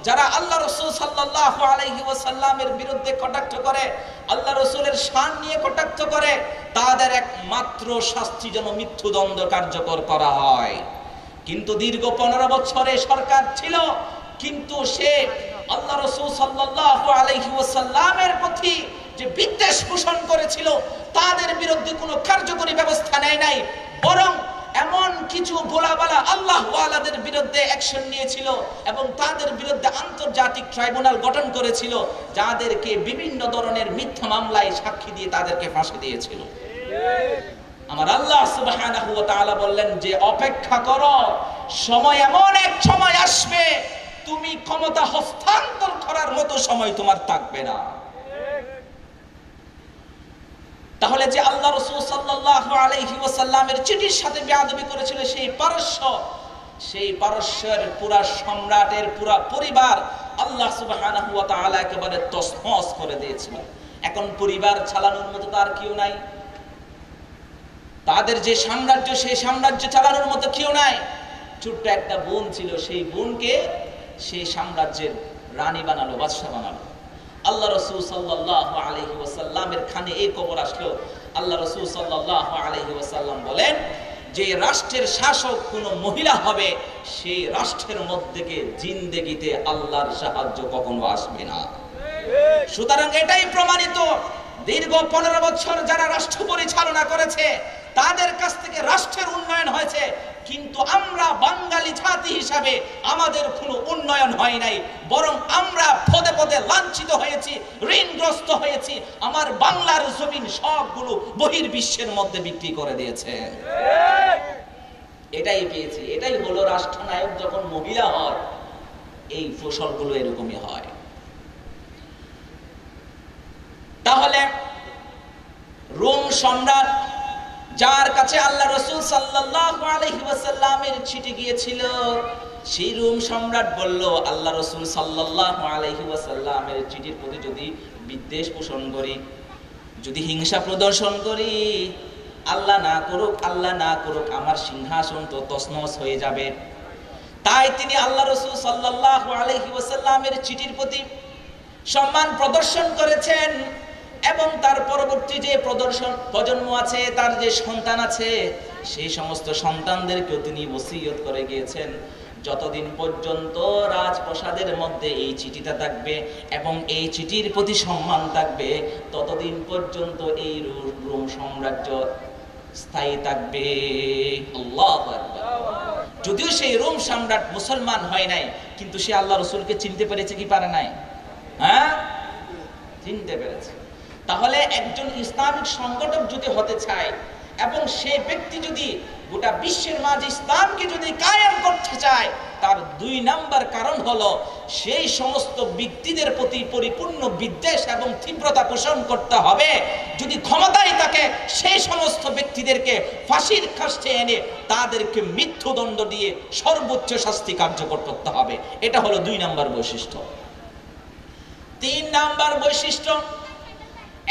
যারা আল্লাহ রাসূল সাল্লাল্লাহু আলাইহি ওয়াসাল্লামের বিরুদ্ধে কটাক্ষ করে, আল্লাহ রাসূলের শান নিয়ে কটাক্ষ করে, তাদের একমাত্র শাস্তি যেন মৃত্যুদণ্ড কার্যকর করা হয়। কিন্তু দীর্ঘ 15 বছরে সরকার ছিল, কিন্তু সে আল্লাহ রাসূল সাল্লাল্লাহু আলাইহি ওয়াসাল্লামের প্রতি যে বিদ্বেষ পোষণ করেছিল তাদের বিরুদ্ধে কোনো কার্যকরী ব্যবস্থা নেয় নাই, বরং এমন কিছু ভোলাবালা আল্লাহ ওয়ালাদের বিরুদ্ধে অ্যাকশন নিয়েছিল এবং তাদের বিরুদ্ধে আন্তর্জাতিক ট্রাইব্যুনাল গঠন করেছিল, যাদেরকে বিভিন্ন ধরনের মিথ্যা মামলায় সাক্ষী দিয়ে তাদেরকে ফাঁসি দিয়েছিল। আমার আল্লাহ সুবহানাহু ওয়া তাআলা বললেন যে অপেক্ষা করো, সময় এমন এক সময় আসবে তুমি ক্ষমতা হস্তান্তর করার মতো সময় তোমার থাকবে না। তাহলে যে আল্লাহ রাসূল সাল্লাল্লাহু আলাইহি ওয়াসাল্লামের চিঠির সাথে বেয়াদবি করেছিল সেই পারস্যের পুরা সম্রাটের পুরা পরিবার আল্লাহ সুবহানাহু ওয়া তাআলা একেবারে তছনছ করে দিয়েছিল। এখন পরিবার চালানোর মতো তার কেউ নাই, তাদের যে সাম্রাজ্য সেই সাম্রাজ্য চালানোর মতো কেউ নাই। ছোট্ট একটা বোন ছিল, সেই বোনকে সেই সাম্রাজ্যের রানী বানালো, বাদশা বানালো। আল্লাহ রাসূল সাল্লাল্লাহু আলাইহি ওয়াসাল্লামের কানে এই খবর আসলো। আল্লাহ রাসূল সাল্লাল্লাহু আলাইহি ওয়াসাল্লাম বলেন যে রাষ্ট্রের শাসক কোনো মহিলা হবে, সেই রাষ্ট্রের মধ্যে জিন্দেগিতে আল্লাহর সাহায্য কখনো আসবে না। সুতরাং এটাই প্রমাণিত, দীর্ঘ 15 বছর যারা রাষ্ট্র পরিচালনা করেছে তাদের কাছ থেকে রাষ্ট্রের উন্নয়ন হয়েছে, কিন্তু আমরা বাঙালি জাতি হিসাবে আমাদের কোনো উন্নয়ন হয় নাই, বরং আমরা পদে পদে লাঞ্ছিত হয়েছি, ঋণগ্রস্ত হয়েছি। আমার বাংলার জমিন সবগুলো বহির্বিশ্বের মধ্যে বিক্রি করে দিয়েছে। এটাই পেয়েছি। এটাই হলো রাষ্ট্রনায়ক যখন মহিলা হয়, এই ফসলগুলো এরকমই হয়। তাহলে রোম সম্রাট যার কাছে আল্লাহ রাসূল সাল্লাল্লাহু আলাইহি ওয়াসাল্লামের চিঠি গিয়েছিল, সেই রোম সম্রাট বলল আল্লাহ রাসূল সাল্লাল্লাহু আলাইহি ওয়াসাল্লামের চিঠির প্রতি যদি বিদ্বেষ পোষণ করি, যদি হিংসা প্রদর্শন করি, আল্লাহ না করুক আমার সিংহাসন তো তছনছ হয়ে যাবে। তাই তিনি আল্লাহ রাসূল সাল্লাল্লাহু আলাইহি ওয়াসাল্লামের চিঠির প্রতি সম্মান প্রদর্শন করেছেন এবং তার পরবর্তী যে প্রজন্ম আছে, তার যে সন্তান আছে, সেই সমস্ত সন্তানদেরকেও তিনি ওসিয়ত করে গিয়েছেন যতদিন পর্যন্ত রাজপ্রাসাদের মধ্যে এই চিঠিটা থাকবে এবং এই চিঠির প্রতি সম্মান থাকবে ততদিন পর্যন্ত এই রোম সাম্রাজ্য স্থায়ী থাকবে। আল্লাহু আকবার। যদিও সেই রোম সম্রাট মুসলমান হয় নাই, কিন্তু সে আল্লাহ রাসূলকে চিনতে পেরেছে কি পারে নাই? হ্যাঁ, চিনতে পেরেছে। তাহলে একজন ইসলামিক সংগঠক যদি হতে চায় এবং সে ব্যক্তি যদি গোটা বিশ্বের মাঝে ইসলামকে যদি কায়েম করতে চায়, তার 2 নাম্বার কারণ হলো সেই সমস্ত ব্যক্তিদের প্রতি পরিপূর্ণ বিদ্বেষ এবং তীব্রতা পোষণ করতে হবে। যদি ক্ষমতায় থাকে সেই সমস্ত ব্যক্তিদেরকে ফাঁসির কাস্টে এনে তাদেরকে মৃত্যুদণ্ড দিয়ে সর্বোচ্চ শাস্তি কার্যকর করতে হবে। এটা হলো 2 নাম্বার বৈশিষ্ট্য। 3 নাম্বার বৈশিষ্ট্য,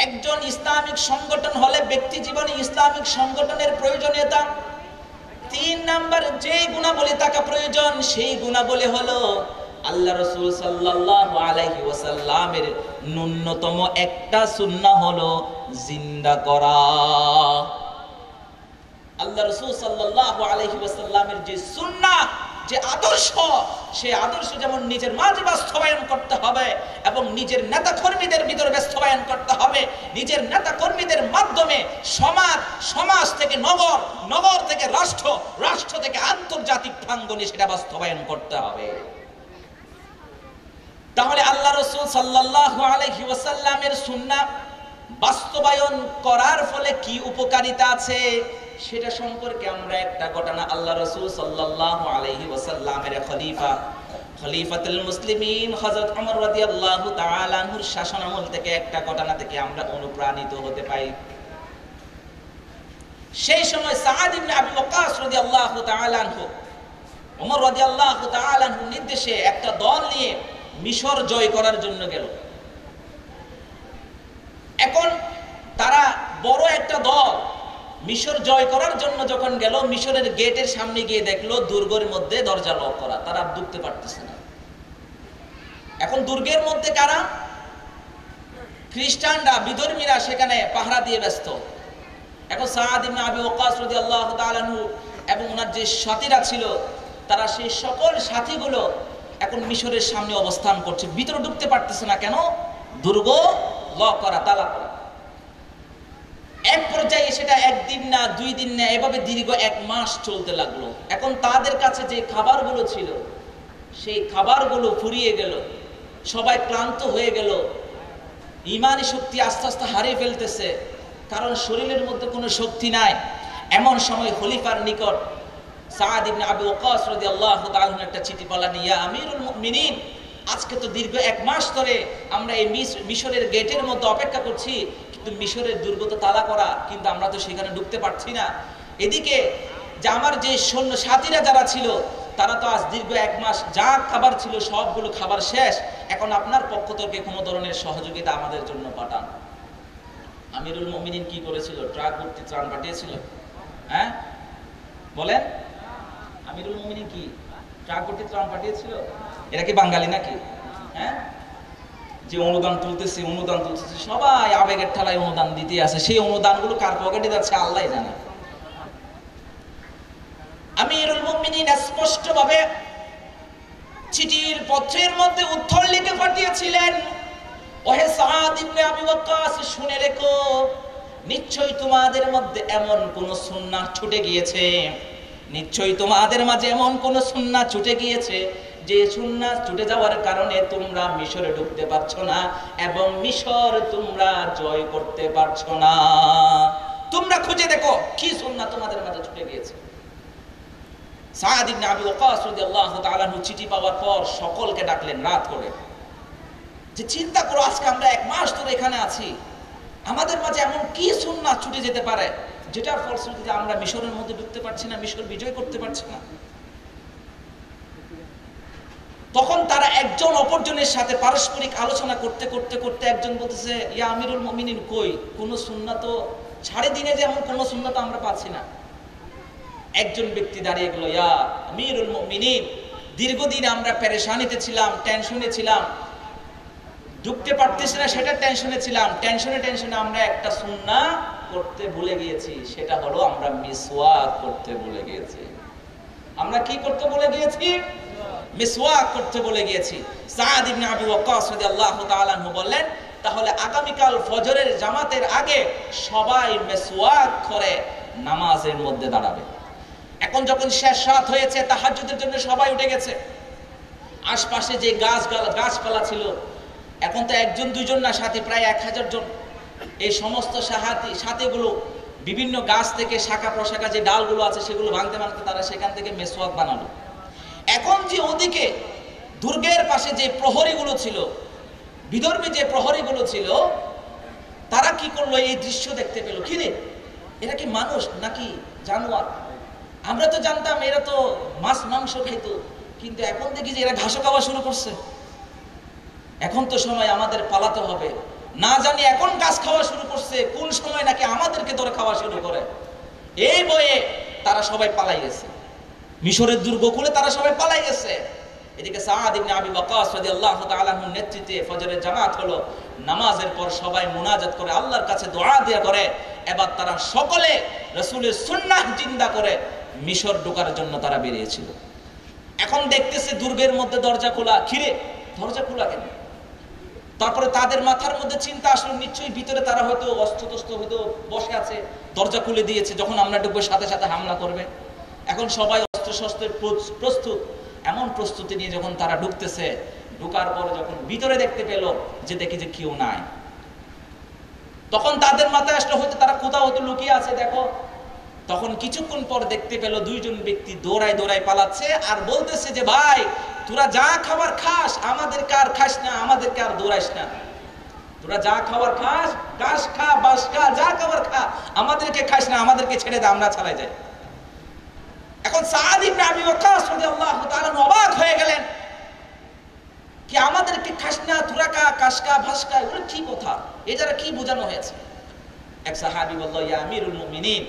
একজন ইসলামিক সংগঠন হলে ব্যক্তি জীবনে ইসলামিক সংগঠনের প্রয়োজনীয়তা 3 নাম্বার যে গুণাবলী থাকা প্রয়োজন, সেই গুণাবলী হলো আল্লাহ রাসূল সাল্লাল্লাহু আলাইহি ওয়াসাল্লামের ন্যূনতম একটা সুন্নাহ হলো জিন্দা করা। আল্লাহ রাসূল সাল্লাল্লাহু আলাইহি ওয়াসাল্লামের যে সুন্নাহ, যে আদর্শ, সেই আদর্শ যেমন নিজের মাঝে বাস্তবায়ন করতে হবে এবং নিজের নেতা কর্মীদের ভিতরে বাস্তবায়ন করতে হবে। নিজের নেতা কর্মীদের মাধ্যমে সমাজ থেকে নগর, নগর থেকে রাষ্ট্র, রাষ্ট্র থেকে আন্তর্জাতিক প্রাঙ্গণে সেটা বাস্তবায়ন করতে হবে। তাহলে আল্লাহ রাসূল সাল্লাল্লাহু আলাইহি ওয়াসাল্লামের সুন্নাহ বাস্তবায়ন করার ফলে কি উপকারিতা আছে সেটা সম্পর্কে আমরা একটা ঘটনা আল্লাহ রাসূল সাল্লাল্লাহু আলাইহি ওয়াসাল্লামের খলিফাতুল মুসলিমিন হযরত ওমর রাদিয়াল্লাহু তাআলা আনহুর শাসনামল থেকে একটা ঘটনা থেকে আমরা অনুপ্রাণিত হতে পারি। সেই সময় সাদ ইবনে আবি ওয়াক্কাস রাদিয়াল্লাহু তাআলা আনহু ওমর রাদিয়াল্লাহু তাআলা আনহুর নির্দেশে একটা দল নিয়ে মিশর জয় করার জন্য গেল। এখন তারা বড় একটা দল মিশর জয় করার জন্য যখন গেল, মিশরের গেটের সামনে গিয়ে দেখলো দুর্গের মধ্যে দরজা লক করা, তারা ঢুকতে পারতেছে না। এখন দুর্গের মধ্যে কারা? খ্রিস্টানরা, বিধর্মীরা সেখানে পাহারা দিয়ে ব্যস্ত। এখন সাদ ইবনে আবি ওয়াক্কাস রাদিয়াল্লাহু তাআলা আনহু এবং ওনার যে সাথীরা ছিল, তারা সেই সকল সাথীগুলো এখন মিশরের সামনে অবস্থান করছে, ভিতরে ঢুকতে পারতেছে না। কেন? দুর্গ লক করা, তালা করা। এক পর্যায়ে সেটা 1 দিন না 2 দিন না, এভাবে দীর্ঘ 1 মাস চলতে লাগলো। এখন তাদের কাছে যে খাবারগুলো ছিল সেই খাবারগুলো ফুরিয়ে গেল, সবাই ক্লান্ত হয়ে গেল, ইমানি শক্তি আস্তে আস্তে হারিয়ে ফেলতেছে, কারণ শরীরের মধ্যে কোনো শক্তি নাই। এমন সময় খলিফার নিকট সাদ ইবনে আবি ওয়াক্কাস রাদিয়াল্লাহু তাআলা একটা চিঠি পাঠালেন, ইয়া আমিরুল মুমিনিন, আজকে তো দীর্ঘ 1 মাস ধরে আমরা এই মিশরের গেটের মধ্যে অপেক্ষা করছি, কিন্তু মিশরের দুর্গ তো তালা করা, কিন্তু আমরা তো সেখানে ঢুকতে পারছি না। এদিকে যে আমার যে সৈন্য সাথীরা যারা ছিল, তারা তো আজ দীর্ঘ 1 মাস যা খাবার ছিল সবগুলো খাবার শেষ। এখন আপনার পক্ষ থেকে কোনো ধরনের সহযোগিতা আমাদের জন্য পাঠান। আমিরুল মুমিনিন কি করেছিল? ট্রাক ভর্তি ত্রাণ পাঠিয়েছিল। হ্যাঁ বলেন, আমিরুল মুমিনিন কি ট্রাক ভর্তি ত্রাণ পাঠিয়েছিল? এরা কি বাঙালি নাকি? হ্যাঁ, যে অনুদান তুলতেছে সবাই আবেগের ঠেলায় অনুদান দিতে আছে। সেই অনুদানগুলো কার পকেটে যাচ্ছে আল্লাহ জানে। আমিরুল মুমিনিন স্পষ্টভাবে চিঠির পত্রের মধ্যে উত্তর লিখে পাঠিয়েছিলেন, ওহে সাদ ইবনে আবি ওয়াক্কাস, শুনে রেখো, নিশ্চয়ই তোমাদের মধ্যে এমন কোন সুন্নাহ ছুটে গিয়েছে, নিশ্চয়ই তোমাদের মাঝে এমন কোন সুন্নাহ ছুটে গিয়েছে যে সুন্নাহ ছুটে যাওয়ার কারণে তোমরা মিশরে ঢুকতে পারছো না এবং মিশর তোমরা জয় করতে পারছো না। তোমরা খুঁজে দেখো কি সুন্নাহ তোমাদের মাঝে ছুটে গিয়েছে। সাদ ইবনে আবি ওয়াক্কাস রাদিয়াল্লাহু তাআলা আনহু চিঠি পাওয়ার পর সকলকে ডাকলেন রাত করে, যে চিন্তা করো, আজকে আমরা 1 মাস ধরে এখানে আছি, আমাদের মাঝে এমন কি সুন্নাহ ছুটে যেতে পারে যেটার ফলশ্রুতিতে আমরা মিশরের মধ্যে ঢুকতে পারছি না, মিশর বিজয় করতে পারছি না। তখন তারা একজন অপরজনের সাথে পারস্পরিক আলোচনা করতে করতে একজন বলতেছে, ইয়া আমিরুল মুমিনিন, কই কোন সুন্নাহ তো সাড়ে দিনে যেমন কোনো সুন্নত আমরা পাচ্ছি না। একজন ব্যক্তি দাঁড়িয়ে গেল, ইয়া আমিরুল মুমিনিন, দীর্ঘদিন আমরা পেরেশানিতে ছিলাম, টেনশনে ছিলাম, ঢুকতে পারতেছি না, সেটা টেনশনে ছিলাম। টেনশনে আমরা একটা সুন্নাহ করতে ভুলে গিয়েছি, সেটা হলো আমরা মিসওয়াক করতে ভুলে গিয়েছি। আমরা কি করতে ভুলে গিয়েছি? মিসওয়াক করতে ভুলে গিয়েছি। সাদ ইবনে আবি ওয়াক্কাস রাদিয়াল্লাহু তাআলা আনহু বললেন, তাহলে আগামীকাল ফজরের জামাতের আগে সবাই মিসওয়াক করে নামাজের মধ্যে দাঁড়াবে। এখন যখন শেষ রাত হয়েছে, তাহাজ্জুদের জন্য সবাই উঠে গেছে। আশপাশে যে গাছপালা ছিল, এখন তো একজন দুইজন না, সাথে প্রায় 1000 জন। এই সমস্ত সাথীগুলো বিভিন্ন গাছ থেকে শাখা প্রশাখা যে ডালগুলো আছে সেগুলো ভাঙতে ভাঙতে তারা সেখান থেকে মেসওয়াক বানালো। এখন যে ওদিকে দুর্গের পাশে যে প্রহরীগুলো ছিল, বিদর্ভী যে প্রহরীগুলো ছিল, তারা কি করলো? এই দৃশ্য দেখতে পেল, কিরে এরা কি মানুষ নাকি জানোয়ার? আমরা তো জানতাম এরা তো মাছ মাংস খাইতো, কিন্তু এখন দেখি যে এরা ঘাসও খাওয়া শুরু করছে। এখন তো সময় আমাদের পালাতে হবে, না জানি এখন গাছ খাওয়া শুরু করছে, কোন সময় নাকি আমাদেরকে ধরে খাওয়া শুরু করে। এই বয়ে তারা সবাই পালাই গেছে, মিশরের দুর্গকুলে তারা সবাই পালাই গেছে। এদিকে সাদ ইবনে আবি ওয়াক্কাস রাদিয়াল্লাহু তাআলা আনহুর নেতৃত্বে ফজরের জামাত হলো। নামাজের পর সবাই মুনাজাত করে আল্লাহর কাছে দোয়া দেয়া করে। এবার তারা সকলে রাসূলের সুন্নাহ জিন্দা করে মিশর ঢোকার জন্য তারা বেরিয়েছিল। এখন দেখতেছে দুর্গের মধ্যে দরজা খোলা, খিরে দরজা খোলা কেন? তারপরে তাদের মাথার মধ্যে চিন্তা আসলো, নিশ্চয়ই ভিতরে তারা হয়তো অস্ত্রশস্ত্র হয়তো বসে আছে, দরজা খুলে দিয়েছে, যখন আমরা ঢুকবো সাথে সাথে হামলা করবে। এখন সবাই অস্ত্রশস্ত্রের প্রস্তুত। এমন প্রস্তুতি নিয়ে যখন তারা ঢুকতেছে, ঢুকার পরে যখন ভিতরে দেখতে পেল যে দেখি যে কেউ নাই, তখন তাদের মাথায় আসলো হয়তো তারা কোথাও হয়তো লুকিয়ে আছে। দেখো, তখন কিছুক্ষণ পর দেখতে পেল দুইজন ব্যক্তি দৌড়ায় দৌড়ায় পালাচ্ছে আর বলতেছে যে ভাই তোরা যা খাবার খাস, আমাদেরকে আর খাস না, আমাদেরকে আর দৌড়াইস না। তোরা যা খাবার খাস, ঘাস খা, বাঁশ খা, যা খাবার খা, আমাদেরকে খাস না, আমাদেরকে ছেড়ে দে, আমরা চালাই যাই। এখন সাদ ইবনে আবি ওয়াক্কাস রাদিয়াল্লাহু তাআলা অবাক হয়ে গেলেন, কি আমাদেরকে খাস না, তোরা খা, ঘাস খা, বাঁশ খা, এগুলো কি কথা? এই যারা কি বোঝানো হয়েছে? এক সাহাবী বলল, ইয়া আমিরুল মুমিনিন,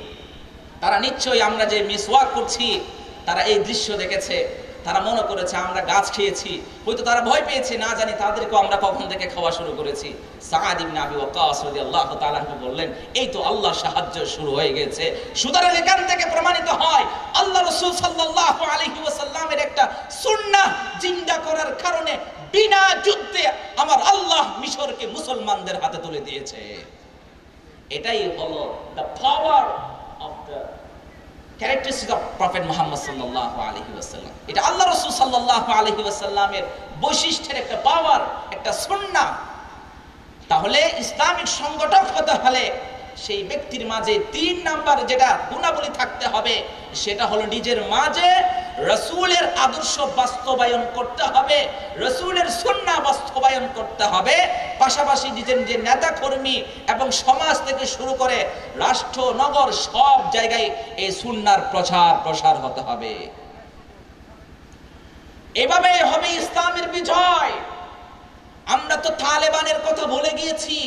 তারা নিশ্চয়ই আমরা যে মিসওয়াক করছি, তারা এই দৃশ্য দেখেছে, তারা মনে করেছে আমরা গাছ খেয়েছি, হয়তো তারা ভয় পেয়েছে, না জানি তাদেরকেও আমরা কখন থেকে খাওয়া শুরু করেছি। সাদ ইবনে আবি ওয়াক্কাস রাদিয়াল্লাহু তাআলা বললেন, এই তো আল্লাহর সাহায্য শুরু হয়ে গেছে। সুতরাং এখান থেকে প্রমাণিত হয় আল্লাহ রাসূল সাল্লাল্লাহু আলাইহি ওয়াসাল্লামের একটা সুন্নাহ জিন্দা করার কারণে বিনা যুদ্ধে আমার আল্লাহ মিশরকে মুসলমানদের হাতে তুলে দিয়েছে। এটাই হলো the power of the characteristics of Prophet Muhammad sallallahu alaihi wasallam. এটা আল্লাহ রাসূল সাল্লাল্লাহু আলাইহি ওয়াসাল্লামের বৈশিষ্ট্যের একটা পাওয়ার, একটা সুন্নাহ। তাহলে ইসলামিক সংগঠক হতে হলে সেই ব্যক্তির মাঝে 3 নাম্বার যেটা গুণাবলী থাকতে হবে, সেটা হলো নিজের মাঝে রাসূলের আদর্শ বাস্তবায়ন করতে হবে, রাসূলের সুন্নাহ বাস্তবায়ন করতে হবে। পাশাপাশি নিজের যে নেতা কর্মী এবং সমাজ থেকে শুরু করে রাষ্ট্র নগর সব জায়গায় এই সুন্নাহর প্রসার হতে হবে। এভাবে হবে ইসলামের বিজয়। আমরা তো তালেবানের কথা ভুলে গিয়েছি।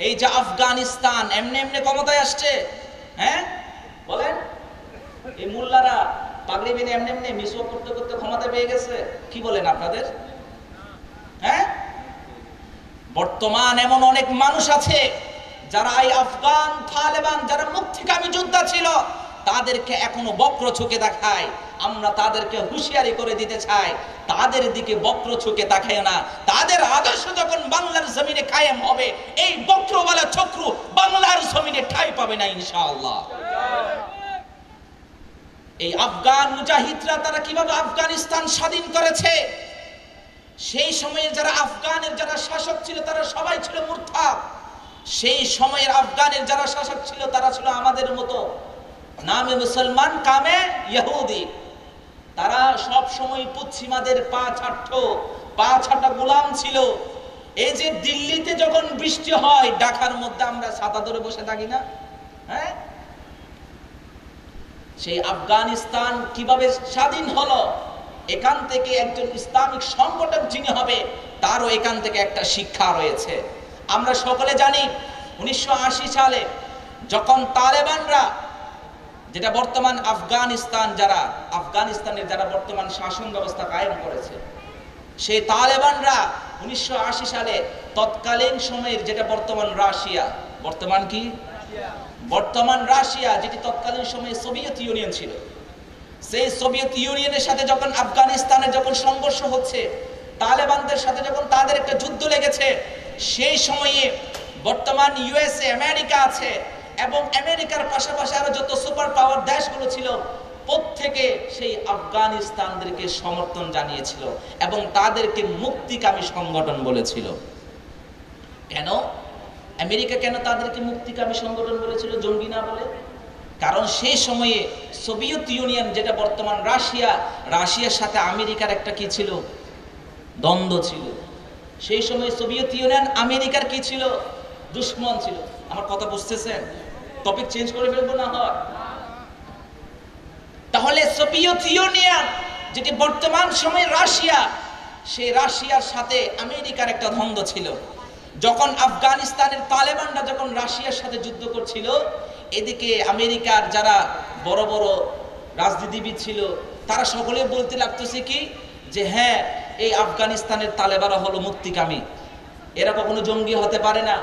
এই যে আফগানিস্তান এমনি এমনি ক্ষমতায় আসছে, হ্যাঁ বলেন, এই মোল্লারা পাগড়ি বেঁধে এমনি এমনি মিসওয়াক করতে করতে ক্ষমতা পেয়ে গেছে, কি বলেন আপনাদের? হ্যাঁ, বর্তমান এমন অনেক মানুষ আছে যারা এই আফগান তালেবান যারা মুক্তিকামী যোদ্ধা ছিল, তাদেরকে এখনো বক্র চোখে দেখায়। আমরা তাদেরকে হুঁশিয়ারি করে দিতে চাই, তাদের দিকে বক্র চোখে তাকায় না। তাদের আদর্শ যখন বাংলার জমিনে কায়েম হবে, এই বক্রওয়ালা চক্র বাংলার জমিনে ঠাঁই পাবে না ইনশাআল্লাহ। এই আফগান মুজাহিদরা তারা কিভাবে আফগানিস্তান স্বাধীন করেছে, সেই সময়ে যারা আফগানের যারা শাসক ছিল তারা সবাই ছিল মুরতাদ। সেই সময়ের আফগানের যারা শাসক ছিল তারা ছিল আমাদের মতো নামে মুসলমান কামে ইহুদি। তারা সব সময় পশ্চিমাদের পা ছাটা গোলাম ছিল। এই যে দিল্লিতে যখন বৃষ্টি হয়, ঢাকার মধ্যে আমরা ছাতা ধরে বসে থাকি না? হ্যাঁ, সেই আফগানিস্তান কিভাবে স্বাধীন হলো, এখান থেকে একজন ইসলামিক সংগঠক যিনি হবে তারও এখান থেকে একটা শিক্ষা রয়েছে। আমরা সকলে জানি 1980 সালে যখন তালেবানরা, যেটা বর্তমান আফগানিস্তানের যারা বর্তমান শাসন ব্যবস্থা কায়েম করেছে, সেই তালেবানরা 1980 সালে তৎকালীন সময়ের যেটা বর্তমান রাশিয়া, যেটি তৎকালীন সময়ে সোভিয়েত ইউনিয়ন ছিল, সেই সোভিয়েত ইউনিয়নের সাথে যখন আফগানিস্তানের যখন সংঘর্ষ হচ্ছে, তালেবানদের সাথে যখন তাদের একটা যুদ্ধ লেগেছে, সেই সময়ে বর্তমান ইউএসএ, আমেরিকা আছে, এবং আমেরিকার পাশাপাশি আরো যত সুপার পাওয়ার দেশগুলো ছিল, প্রত্যেকে সেই আফগানিস্তানদেরকে সমর্থন জানিয়েছিল এবং তাদেরকে মুক্তিকামী সংগঠন বলেছিল। কেন আমেরিকা তাদেরকে মুক্তিকামী সংগঠন বলেছিল, জঙ্গি না বলে? কারণ সেই সময়ে সোভিয়েত ইউনিয়ন, যেটা বর্তমান রাশিয়ার সাথে আমেরিকার একটা কি ছিল, দ্বন্দ্ব ছিল। সেই সময় সোভিয়েত ইউনিয়ন আমেরিকার কি ছিল, দুশ্মন ছিল। আমার কথা বুঝতেছেন? টপিক চেঞ্জ করে ফেলবো না হয়? তাহলে সোভিয়েত ইউনিয়ন, যেটি বর্তমান সময়ে রাশিয়া, সেই রাশিয়ার সাথে আমেরিকার একটা দ্বন্দ্ব ছিল। যখন আফগানিস্তানের তালেবানরা যখন রাশিয়ার সাথে যুদ্ধ করছিল, এদিকে আমেরিকার যারা বড় বড় রাজনীতিবিদ ছিল, তারা সকলে বলতে লাগতেছে কি, যে হ্যাঁ, এই আফগানিস্তানের তালেবানরা হলো মুক্তিকামী, এরা কখনো জঙ্গি হতে পারে না।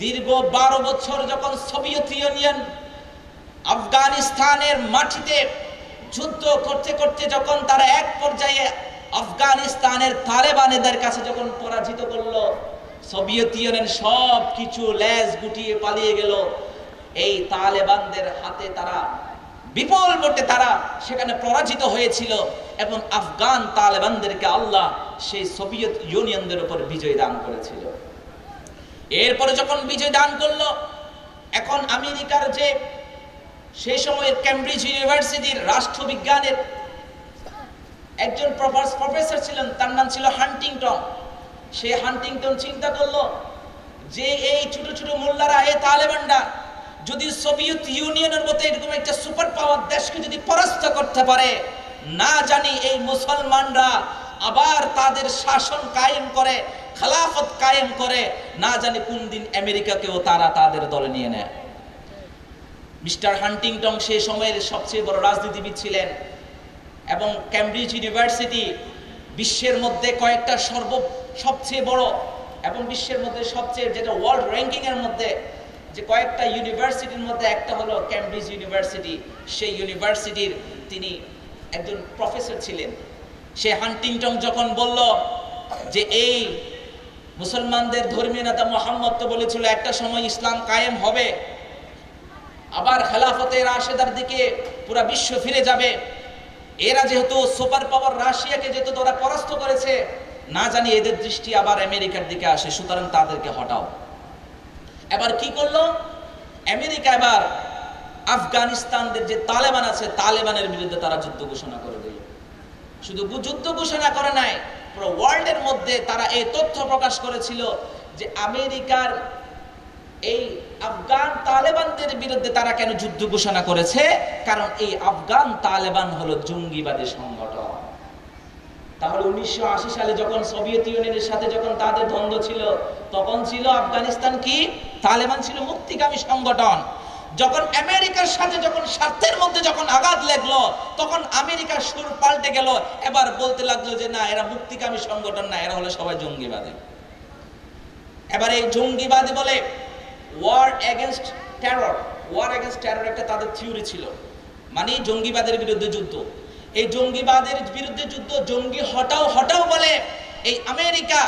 দীর্ঘ 12 বছর যখন সোভিয়েত ইউনিয়ন আফগানিস্তানের মাটিতে যুদ্ধ করতে করতে যখন তারা এক পর্যায়ে আফগানিস্তানের তালেবানদের কাছে যখন পরাজিত করলো, সোভিয়েত ইউনিয়ন সব কিছু লেজ গুটিয়ে পালিয়ে গেল। এই তালেবানদের হাতে তারা বিপুল ভোটে তারা সেখানে পরাজিত হয়েছিল, এবং আফগান তালেবানদেরকে আল্লাহ সেই সোভিয়েত ইউনিয়নদের উপর বিজয় দান করেছিল। এরপরে যখন বিজয় দান করলো, এখন আমেরিকার যে সেই সময়ের ক্যামব্রিজ ইউনিভার্সিটির রাষ্ট্রবিজ্ঞানের একজন প্রফেসর ছিলেন, তার নাম ছিল হান্টিংটন। সে হান্টিংটন চিন্তা করলো যে এই ছোট ছোট মোল্লারা, এই তালেবানরা যদি সোভিয়েত ইউনিয়নের মতো এরকম একটা সুপার পাওয়ার দেশকে যদি পরাস্ত করতে পারে, না জানি এই মুসলমানরা আবার তাদের শাসন কায়েম করে, খেলাফত কায়েম করে, না জানি কোন দিন আমেরিকাকেও তারা তাদের দলে নিয়ে নেয়। মিস্টার হান্টিংটন সেই সময়ের সবচেয়ে বড় রাজনীতিবিদ ছিলেন, এবং ক্যামব্রিজ ইউনিভার্সিটি বিশ্বের মধ্যে কয়েকটা সবচেয়ে বড় এবং বিশ্বের মধ্যে সবচেয়ে যেটা ওয়ার্ল্ড র্যাঙ্কিং এর মধ্যে যে কয়েকটা ইউনিভার্সিটির মধ্যে একটা হলো ক্যামব্রিজ ইউনিভার্সিটি। সেই ইউনিভার্সিটির তিনি একজন প্রফেসর ছিলেন। সে হান্টিংটন যখন বলল যে এই মুসলমানদের ধর্মীয় নেতা মুহাম্মদ তো বলেছিল একটা সময় ইসলাম কায়েম হবে, আবার খেলাফতে রাশেদার দিকে পুরা বিশ্ব ফিরে যাবে, এরা যেহেতু সুপার পাওয়ার রাশিয়াকে যেহেতু ওরা পরাস্ত করেছে, না জানি এদের দৃষ্টি আবার আমেরিকার দিকে আসে, সুতরাং তাদেরকে হটাও। এবার কি করলো আমেরিকা? এবার আফগানিস্তানদের যে তালেবান আছে, তালেবানের বিরুদ্ধে তারা যুদ্ধ ঘোষণা করে দিল। শুধু যুদ্ধ ঘোষণা করে নাই, পুরো ওয়ার্ল্ডের মধ্যে তারা এই তথ্য প্রকাশ করেছিল যে আমেরিকার এই আফগান তালেবানদের বিরুদ্ধে তারা কেন যুদ্ধ ঘোষণা করেছে, কারণ এই আফগান তালেবান হলো জঙ্গিবাদী সংগঠন। তাহলে 1980 সালে যখন সোভিয়েত ইউনিয়নের সাথে যখন তাদের দ্বন্দ্ব ছিল, তখন ছিল আফগানিস্তান কি, তালেবান ছিল মুক্তিকামী সংগঠন। যখন আমেরিকার সাথে যখন স্বার্থের মধ্যে যখন আঘাত লাগলো, তখন আমেরিকার সুর পাল্টে গেল, এবার বলতে লাগলো যে না, এরা মুক্তিকামী সংগঠন না, এরা হলো সবাই জঙ্গিবাদী। এবার এই জঙ্গিবাদী বলে ওয়ার এগেইনস্ট টেরর একটা তাদের থিওরি ছিল, মানে জঙ্গিবাদের বিরুদ্ধে যুদ্ধ। এই জঙ্গিবাদের বিরুদ্ধে যুদ্ধ, জঙ্গি হটাও বলে এই আমেরিকা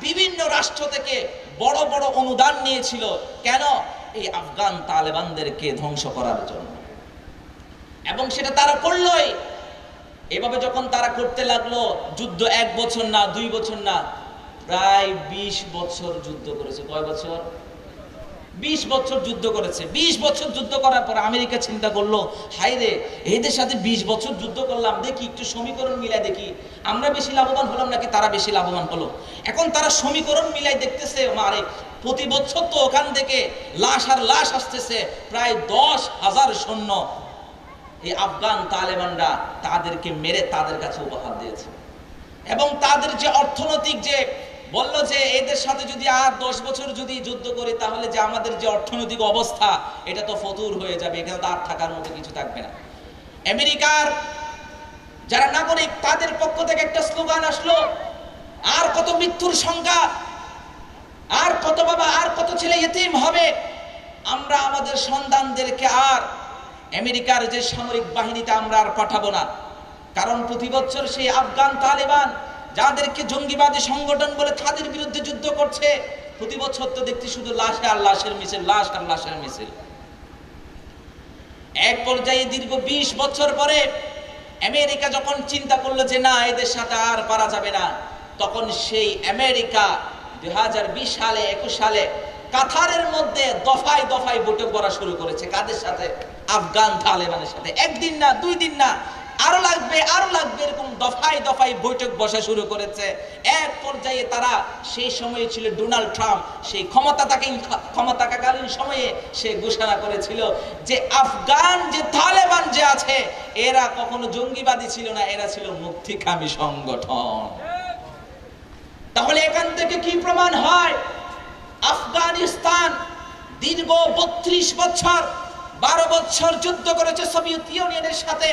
বিভিন্ন রাষ্ট্র থেকে বড় বড় অনুদান নিয়েছিল। কেন? এই আফগান তালেবানদেরকে ধ্বংস করার জন্য। এবং সেটা তারা করলোই। এভাবে যখন তারা করতে লাগলো, যুদ্ধ 1 বছর না, 2 বছর না, প্রায় 20 বছর যুদ্ধ করেছে। কয় বছর? 20 বছর যুদ্ধ করেছে। 20 বছর যুদ্ধ করার পর আমেরিকা চিন্তা করলো, হাই রে, এদের সাথে 20 বছর যুদ্ধ করলাম, দেখি একটু সমীকরণ মিলাই দেখি আমরা বেশি লাভবান হলাম নাকি তারা বেশি লাভবান হলো। এখন তারা সমীকরণ মিলাই দেখতেছে, মারে প্রতি বছর তো ওখান থেকে লাশ আর লাশ আসতেছে, প্রায় 10,000 সৈন্য এই আফগান তালেবানরা তাদেরকে মেরে তাদের কাছে উপহার দিয়েছে। এবং তাদের যে অর্থনৈতিক যে বলল যে এদের সাথে যদি আর 10 বছর যদি যুদ্ধ করি তাহলে যে আমাদের যে অর্থনৈতিক অবস্থা এটা তো ফতুর হয়ে যাবে, এখানে তো আর থাকার মতো কিছু থাকবে না। আমেরিকার যারা নাগরিক তাদের পক্ষ থেকে একটা স্লোগান আসলো, আর কত মৃত্যুর সংখ্যা, আর কত বাবা, আর কত ছেলে ইতিম হবে, আমরা আমাদের সন্তানদেরকে আর আমেরিকার যে সামরিক বাহিনীতে আমরা আর পাঠাবো না। কারণ প্রতি বছর সেই আফগান তালেবান যাদেরকে জঙ্গিবাদী সংগঠন বলে তাদের বিরুদ্ধে যুদ্ধ করছে, প্রতি বছর তো দেখতে শুধু লাশ আর লাশের মিছিল, লাশ আর লাশের মিছিল। এক পর্যায়ে দীর্ঘ 20 বছর পরে আমেরিকা যখন চিন্তা করলো যে না এদের সাথে আর পারা যাবে না, তখন সেই আমেরিকা 2020 সালে 21 সালে কাতারের মধ্যে দফায় দফায় বৈঠক করা শুরু করেছে। কাদের সাথে? আফগান তালেবানের সাথে। একদিন না, 2 দিন না, আরো লাগবে এরকম দফায় দফায় বৈঠক বসা শুরু করেছে। এক পর্যায়ে তারা, সেই সময়ে ছিল ডোনাল্ড ট্রাম্প, সেই ক্ষমতাকালীন সময়ে সে ঘোষণা করেছিল যে আফগান যে তালেবান যে আছে এরা কখনো জঙ্গিবাদী ছিল না, এরা ছিল মুক্তিকামী সংগঠন। তাহলে এখান থেকে কি প্রমাণ হয়? আফগানিস্তান দীর্ঘ 32 বছর, 12 বছর যুদ্ধ করেছে সোভিয়েত ইউনিয়নের সাথে,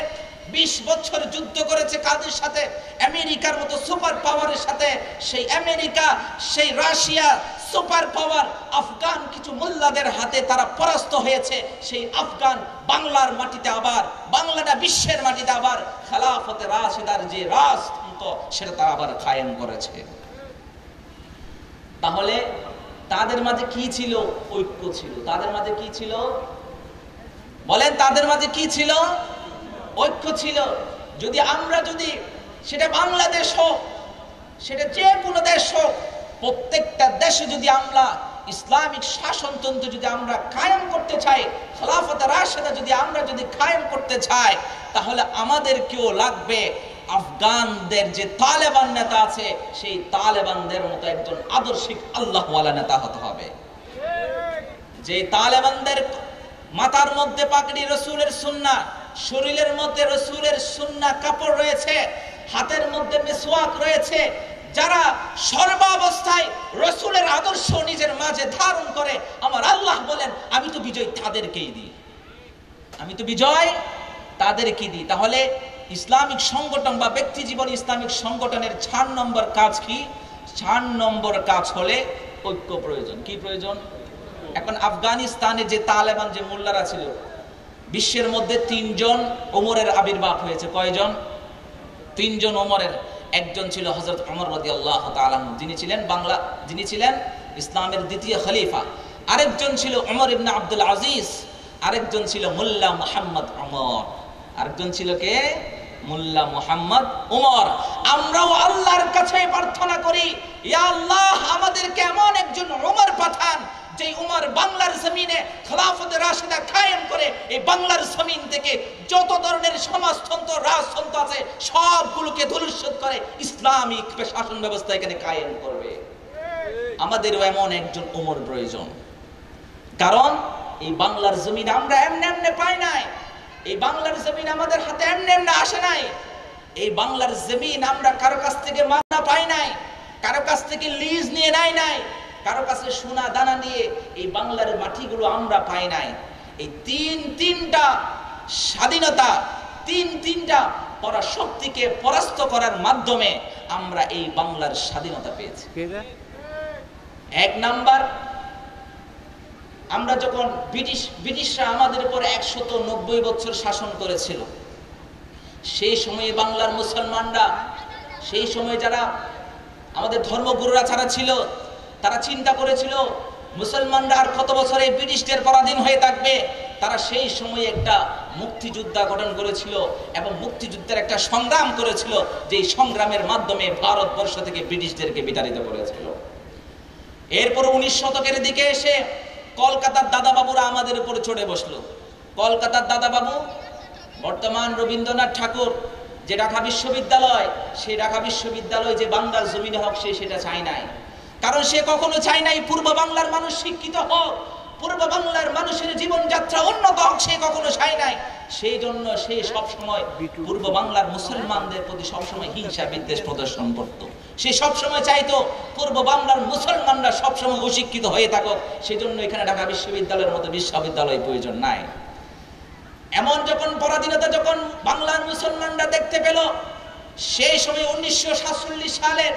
20 বছর যুদ্ধ করেছে কাদের সাথে? আমেরিকার মতো সুপার পাওয়ারের সাথে। সেই আমেরিকা, সেই রাশিয়া সুপার পাওয়ার আফগান কিছু মোল্লাদের হাতে তারা পরাস্ত হয়েছে। সেই আফগান বাংলার মাটিতে আবার, বাংলাটা বিশ্বের মাটিতে আবার খেলাফতে রাশিদার যে রাজতন্ত্র সেটা তারা আবার কায়েম করেছে। তাহলে তাদের মাঝে কি ছিল? ঐক্য ছিল। তাদের মাঝে কি ছিল? বলেন, তাদের মাঝে কি ছিল? ঐক্য ছিল। যদি আমরা, যদি সেটা বাংলাদেশ হোক, সেটা যে কোনো দেশ হোক, প্রত্যেকটা দেশে যদি আমরা ইসলামিক শাসনতন্ত্র যদি আমরা কায়েম করতে চাই, খেলাফতে রাশিদা যদি আমরা কায়েম করতে চাই, তাহলে আমাদেরকেও লাগবে আফগানদের যে তালেবান নেতা আছে সেই তালেবানদের মতো একজন আদর্শিক আল্লাহওয়ালা নেতা হতে হবে। যে তালেবানদের মাথার মধ্যে পাগড়ি রাসূলের সুন্নাহ, শরীরের মধ্যে রাসূলের সুন্নাহ কাপড় রয়েছে, হাতের মধ্যে মিসওয়াক রয়েছে, যারা সর্বাবস্থায় রাসূলের আদর্শ নিজের মাঝে ধারণ করে, আমার আল্লাহ বলেন আমি তো বিজয় তাদেরকেই দিই, আমি তো বিজয় তাদেরকেই দিই। তাহলে ইসলামিক সংগঠন বা ব্যক্তি জীবন ইসলামিক সংগঠনের 4 নম্বর কাজ কি? 4 নম্বর কাজ হলে ঐক্য প্রয়োজন। কি প্রয়োজন? এখন আফগানিস্তানে যে তালেবান যে মোল্লারা ছিল, বিশ্বের মধ্যে 3 জন ওমরের আবির্ভাব হয়েছে। কয়জন? 3 জন ওমরের। একজন ছিল হযরত ওমর রাদিয়াল্লাহু তাআলা আনহু, যিনি ছিলেন ইসলামের দ্বিতীয় খলিফা। আরেকজন ছিল ওমর ইবনে আব্দুল আজিজ, আরেকজন ছিল মোল্লা মুহাম্মদ ওমর। আরেকজন ছিল কে? মোল্লা মুহাম্মদ ওমর। আমরাও আল্লাহর কাছে প্রার্থনা করি, ইয়া আল্লাহ আমাদেরকে এমন একজন ওমর পাঠান, যে ওমর বাংলার জমিনে খেলাফতে রাশিদা কায়েম করে এই বাংলার জমিন থেকে যত ধরনের সমাজতন্ত্র, রাজতন্ত্র আছে সবগুলোকে ধূলিসাৎ করে ইসলামিক শাসন ব্যবস্থা এখানে কায়েম করবে। আমাদেরও এমন একজন ওমর প্রয়োজন। কারণ এই বাংলার জমিন আমরা এমনি এমনি পাই নাই, এই বাংলার জমিন আমাদের হাতে এমনি এমনি আসে নাই। এই বাংলার জমিন আমরা কারো কাছ থেকে মানা পাই নাই, কারো কাছ থেকে লিজ নিয়ে নাই, কারো কাছে সোনা দানা দিয়ে এই বাংলার মাটিগুলো আমরা পাই নাই। এই তিনটা স্বাধীনতা, তিনটা পরাশক্তিকে পরাস্ত করার মাধ্যমে আমরা এই বাংলার স্বাধীনতা পেয়েছি। 1 নাম্বার, আমরা যখন ব্রিটিশরা আমাদের উপর 190 বছর শাসন করেছিল, সেই সময়ে বাংলার মুসলমানরা, সেই সময়ে যারা আমাদের ধর্মগুরুরা যারা ছিল, তারা চিন্তা করেছিল মুসলমানরা আর কত বছর এই ব্রিটিশদের পরাধীন হয়ে থাকবে। তারা সেই সময়ে একটা মুক্তিযোদ্ধা গঠন করেছিল এবং মুক্তিযুদ্ধের একটা সংগ্রাম করেছিল, যে সংগ্রামের মাধ্যমে ভারতবর্ষ থেকে ব্রিটিশদেরকে বিতাড়িত করেছিল। এরপর 19 শতকের দিকে এসে কলকাতার দাদাবাবুরা আমাদের উপর চড়ে বসলো। কলকাতার দাদাবাবু বর্তমান রবীন্দ্রনাথ ঠাকুর যে ঢাকা বিশ্ববিদ্যালয়, সেই ঢাকা বিশ্ববিদ্যালয় যে বাংলার জমিনে হোক, সেটা চায় নাই। কারণ সে কখনো চায় নাই পূর্ব বাংলার মানুষ শিক্ষিত হোক, পূর্ব বাংলার মানুষের জীবনযাত্রা উন্নত হোক, সে কখনো চায় নাই। সেই জন্য সে সবসময় পূর্ব বাংলার মুসলমানদের প্রতি সবসময় হিংসা বিদ্বেষ প্রদর্শন করত। সে সবসময় চাইতো পূর্ব বাংলার মুসলমানরা সবসময় অশিক্ষিত হয়ে থাকুক, সেজন্য এখানে ঢাকা বিশ্ববিদ্যালয়ের মতো বিশ্ববিদ্যালয় প্রয়োজন নাই। এমন যখন পরাধীনতা যখন বাংলার মুসলমানরা দেখতে পেল, সেই সময় 1947 সালের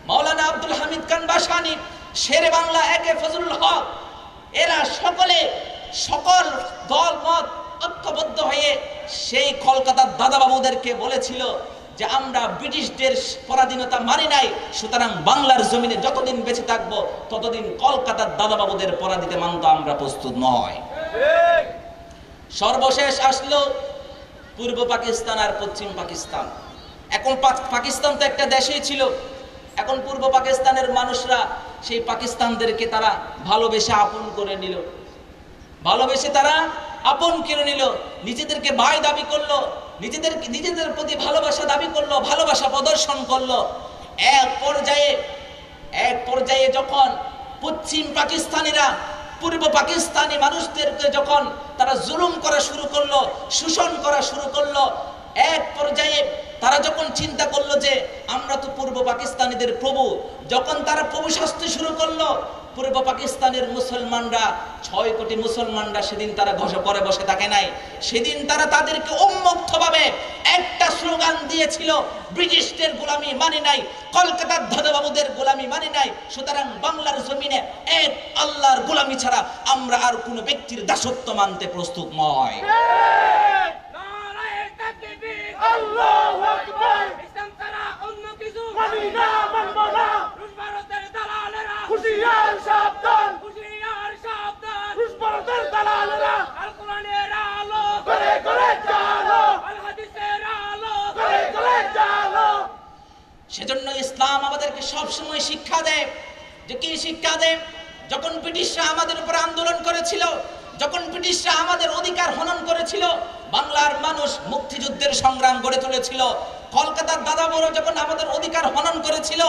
মাওলানা আব্দুল হামিদ খান ভাসানী, শেরে বাংলা একে ফজলুল হক, এরা সকল দল মত ঐক্যবদ্ধ হয়ে সেই কলকাতার দাদাবাবুদেরকে বলেছিল যে আমরা ব্রিটিশদের পরাধীনতা মানি নাই, সুতরাং বাংলার জমিনে যতদিন বেঁচে থাকবো ততদিন কলকাতার দাদাবাবুদের পরাধীনতা মানতে আমরা প্রস্তুত নয়। সর্বশেষ আসলো পূর্ব পাকিস্তান আর পশ্চিম পাকিস্তান। এখন পাকিস্তান তো একটা দেশই ছিল, এখন পূর্ব পাকিস্তানের মানুষরা সেই পাকিস্তানদেরকে তারা ভালোবেসে আপন করে নিল, ভালোবেসে তারা আপন করে নিল, নিজেদেরকে ভাই দাবি করলো, নিজেদের প্রতি ভালোবাসা দাবি করলো, ভালোবাসা প্রদর্শন করলো। এক পর্যায়ে যখন পশ্চিম পাকিস্তানিরা পূর্ব পাকিস্তানি মানুষদেরকে যখন তারা জুলুম করা শুরু করলো, শোষণ করা শুরু করলো, এক পর্যায়ে তারা যখন চিন্তা করলো যে আমরা তো পূর্ব পাকিস্তানিদের প্রভু, যখন তারা প্রভু শাস্তি শুরু করলো, পূর্ব পাকিস্তানের মুসলমানরা 6 কোটি মুসলমানরা সেদিন তারা ঘষে পরে বসে থাকে নাই। সেদিন তারা তাদেরকে উন্মুক্তভাবে একটা স্লোগান দিয়েছিল, ব্রিটিশদের গোলামি মানি নাই, কলকাতার দাদাবাবুদের গোলামি মানি নাই, সুতরাং বাংলার জমিনে এক আল্লাহর গোলামি ছাড়া আমরা আর কোনো ব্যক্তির দাসত্ব মানতে প্রস্তুত নয়। আল্লাহু আকবার। ইসলাম ছাড়া অন্য কিছু মানি না, মানব না। রুশ ভারতের দালালেরা হুঁশিয়ার সাবধান, হুঁশিয়ার সাবধান। রুশ ভারতের দালালেরা আল কোরআনের আলো করে করে জ্বালো, আল হাদিসের আলো করে করে জ্বালো। সেজন্য ইসলাম আমাদেরকে সব সময় শিক্ষা দেয়, যে কি শিক্ষা দেয়? যখন ব্রিটিশরা আমাদের উপর আন্দোলন করেছিল, যখন ব্রিটিশরা আমাদের অধিকার হনন করেছিল, বাংলার মানুষ মুক্তিযুদ্ধের সংগ্রাম গড়ে তুলেছিল। কলকাতার দাদাবড় যখন আমাদের অধিকার হনন করেছিল,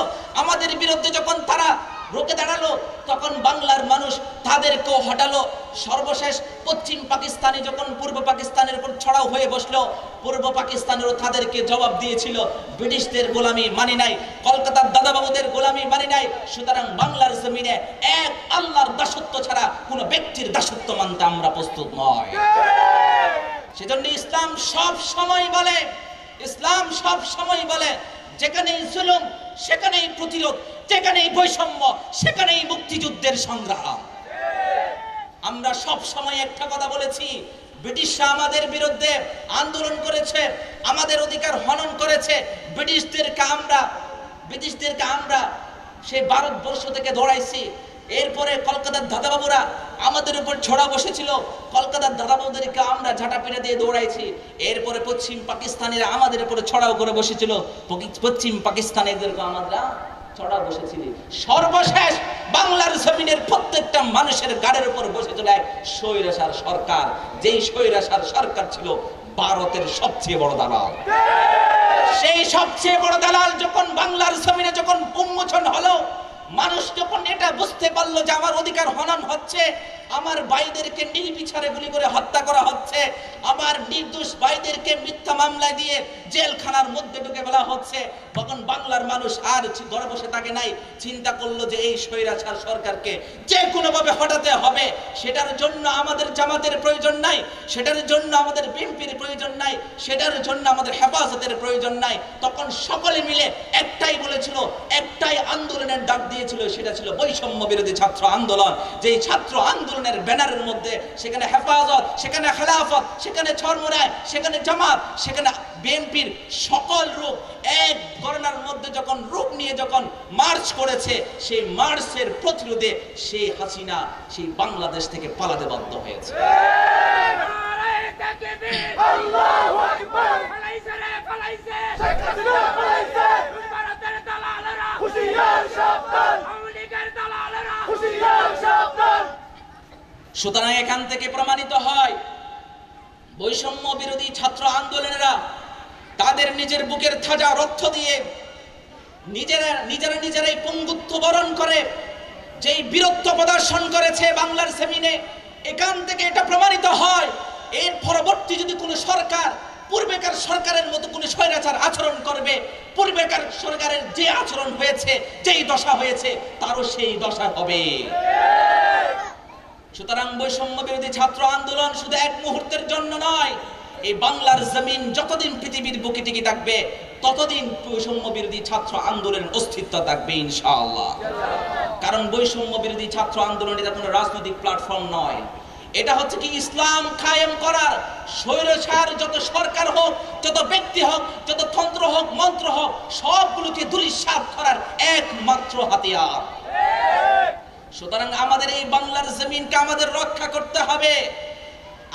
আমাদের বিরুদ্ধে যখন তারা রুখে দাঁড়ালো, তখন বাংলার মানুষ তাদেরকেও হটালো। সর্বশেষ পশ্চিম পাকিস্তানি যখন পূর্ব পাকিস্তানের উপর ছড়াও হয়ে বসলো, পূর্ব পাকিস্তানেরও তাদেরকে জবাব দিয়েছিল, ব্রিটিশদের গোলামি মানি নাই, কলকাতার দাদাবাবুদের গোলামি মানি নাই, সুতরাং বাংলার জমিনে এক আল্লাহর দাসত্ব ছাড়া কোনো ব্যক্তির দাসত্ব মানতে আমরা প্রস্তুত নয়। সেজন্য ইসলাম সব সময় বলে যেখানেই জুলুম সেখানেই প্রতিরোধ, যেখানেই বৈষম্য সেখানেই মুক্তিযুদ্ধের সংগ্রাম। আমরা সব সময় একটা কথা বলেছি, ব্রিটিশরা আমাদের বিরুদ্ধে আন্দোলন করেছে, আমাদের অধিকার হনন করেছে, ব্রিটিশদেরকে আমরা সেই ভারতবর্ষ থেকে দৌড়াইছি। এরপরে কলকাতার দাদাবাবুরা আমাদের উপর ছড়া বসেছিল, কলকাতার দাদাবাবুদেরকে আমরা ঝাঁটা পেটে দিয়ে দৌড়াইছি। এরপরে পশ্চিম পাকিস্তানিরা আমাদের উপরে ছড়াও করে বসেছিল, পশ্চিম পাকিস্তানিদেরকে আমরা ছড়া বসেছিল। সর্বশেষ বাংলার জমিনের প্রত্যেকটা মানুষের গাড়ির উপর বসেছিল এক স্বৈরাচার সরকার, যেই স্বৈরাচার সরকার ছিল ভারতের সবচেয়ে বড় দালাল। সেই সবচেয়ে বড় দালাল যখন বাংলার জমিনে যখন উন্মোচন হলো, মানুষ যখন এটা বুঝতে পারলো যে আমার অধিকার হনন হচ্ছে, আমার ভাইদেরকে নির্বিচারে গুলি করে হত্যা করা হচ্ছে, আমার নির্দোষ ভাইদেরকে মিথ্যা মামলায় দিয়ে জেলখানার মধ্যে ঢুকে ফেলা হচ্ছে, তখন বাংলার মানুষ আর ঘরে বসে থাকে নাই, চিন্তা করলো যে এই স্বৈরাচার সরকারকে যে কোনো ভাবে হটাতে হবে। সেটার জন্য আমাদের জামাতের প্রয়োজন নাই, সেটার জন্য আমাদের বিএনপির প্রয়োজন নাই, সেটার জন্য আমাদের হেফাজতের প্রয়োজন নাই। তখন সকলে মিলে একটাই বলেছিল, একটাই আন্দোলনের ডাক দিয়েছিল, সেটা ছিল বৈষম্য বিরোধী ছাত্র আন্দোলন। যেই ছাত্র আন্দোলনের ব্যানারের মধ্যে সেখানে হেফাজত, সেখানে খেলাফত, সেখানে চরমোনাই, সেখানে জামাত, সেখানে বিএনপির সকল রূপ এক গণনার মধ্যে যখন রূপ নিয়ে যখন মার্চ করেছে, সেই মার্চের প্রতিরোধে সেই হাসিনা সেই বাংলাদেশ থেকে পালাতে বাধ্য হয়েছে। আল্লাহু আকবার। পালাইছে রে পালাইছে, শেখ হাসিনা পালাইছে। রুশ ভারতের দালালেরা হুঁশিয়ার সাবধান, আওয়ামী লীগের দালালেরা হুঁশিয়ার সাবধান। সুতরাং এখান থেকে প্রমাণিত হয় বৈষম্য বিরোধী ছাত্র আন্দোলনেরা তাদের নিজের বুকের তাজা রক্ত দিয়ে নিজেরাই পঙ্গুত্ব বরণ করে যেই বীরত্ব প্রদর্শন করেছে বাংলার জমিনে, এখান থেকে এটা প্রমাণিত হয় এর পরবর্তী যদি কোনো সরকার পূর্বেকার সরকারের মতো কোনো স্বৈরাচার আচরণ করবে, পূর্বেকার সরকারের যে আচরণ হয়েছে, যেই দশা হয়েছে, তারও সেই দশা হবে। সুতরাং বৈষম্য বিরোধী ছাত্র আন্দোলন শুধু এক মুহূর্তের জন্য নয়, এই বাংলার জমিন যতদিন পৃথিবীর বুকে টিকে থাকবে ততদিন বৈষম্য বিরোধী ছাত্র আন্দোলনের অস্তিত্ব থাকবে ইনশাআল্লাহ। কারণ বৈষম্য বিরোধী ছাত্র আন্দোলন এটা কোনো রাজনৈতিক প্ল্যাটফর্ম নয়, এটা হচ্ছে কি ইসলাম কায়েম করার, স্বৈরাচার যত সরকার হোক, যত ব্যক্তি হোক, যত তন্ত্র হোক, মন্ত্র হোক, সবগুলোকে ধূলিসাৎ করার একমাত্র হাতিয়ার। সুতরাং আমাদের এই বাংলার জমিনকে আমাদের রক্ষা করতে হবে।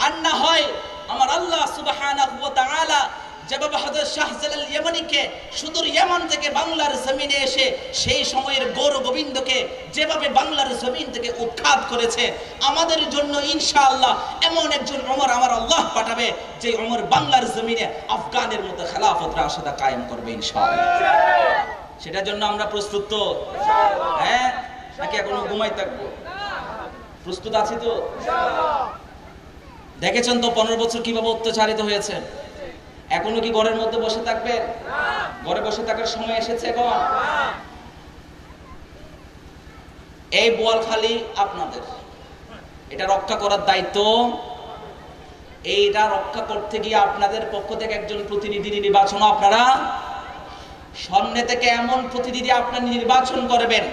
আর না হয় আমার আল্লাহ সুবহানাহু ওয়া তাআলা যেভাবে হযরত শাহজালাল ইয়ামানিকে সুদূর ইয়ামান থেকে বাংলার জমিনে এসে সেই সময়ের গৌর গোবিন্দকে যেভাবে বাংলার জমিন থেকে উৎখাত করেছে, আমাদের জন্য ইনশাআল্লাহ এমন একজন ওমর আমার আল্লাহ পাঠাবে যে ওমর বাংলার জমিনে আফগানের মতো খেলাফত রাশিদা কায়েম করবে ইনশাআল্লাহ। সেটার জন্য আমরা প্রস্তুত তো? হ্যাঁ, নাকি এখনো ঘুমাই থাকবো? প্রস্তুত আছি তো? দেখেছেন তো 15 বছর কিভাবে অত্যাচারিত হয়েছে। এখনো কি ঘরের মধ্যে বসে থাকবে? ঘরে বসে থাকার সময় এসেছে এখন? এই বোয়ালখালী আপনাদের, এটা রক্ষা করার দায়িত্ব। এইটা রক্ষা করতে গিয়ে আপনাদের পক্ষ থেকে একজন প্রতিনিধি নির্বাচন, আপনারা সামনে থেকে এমন প্রতিনিধি আপনারা নির্বাচন করবেন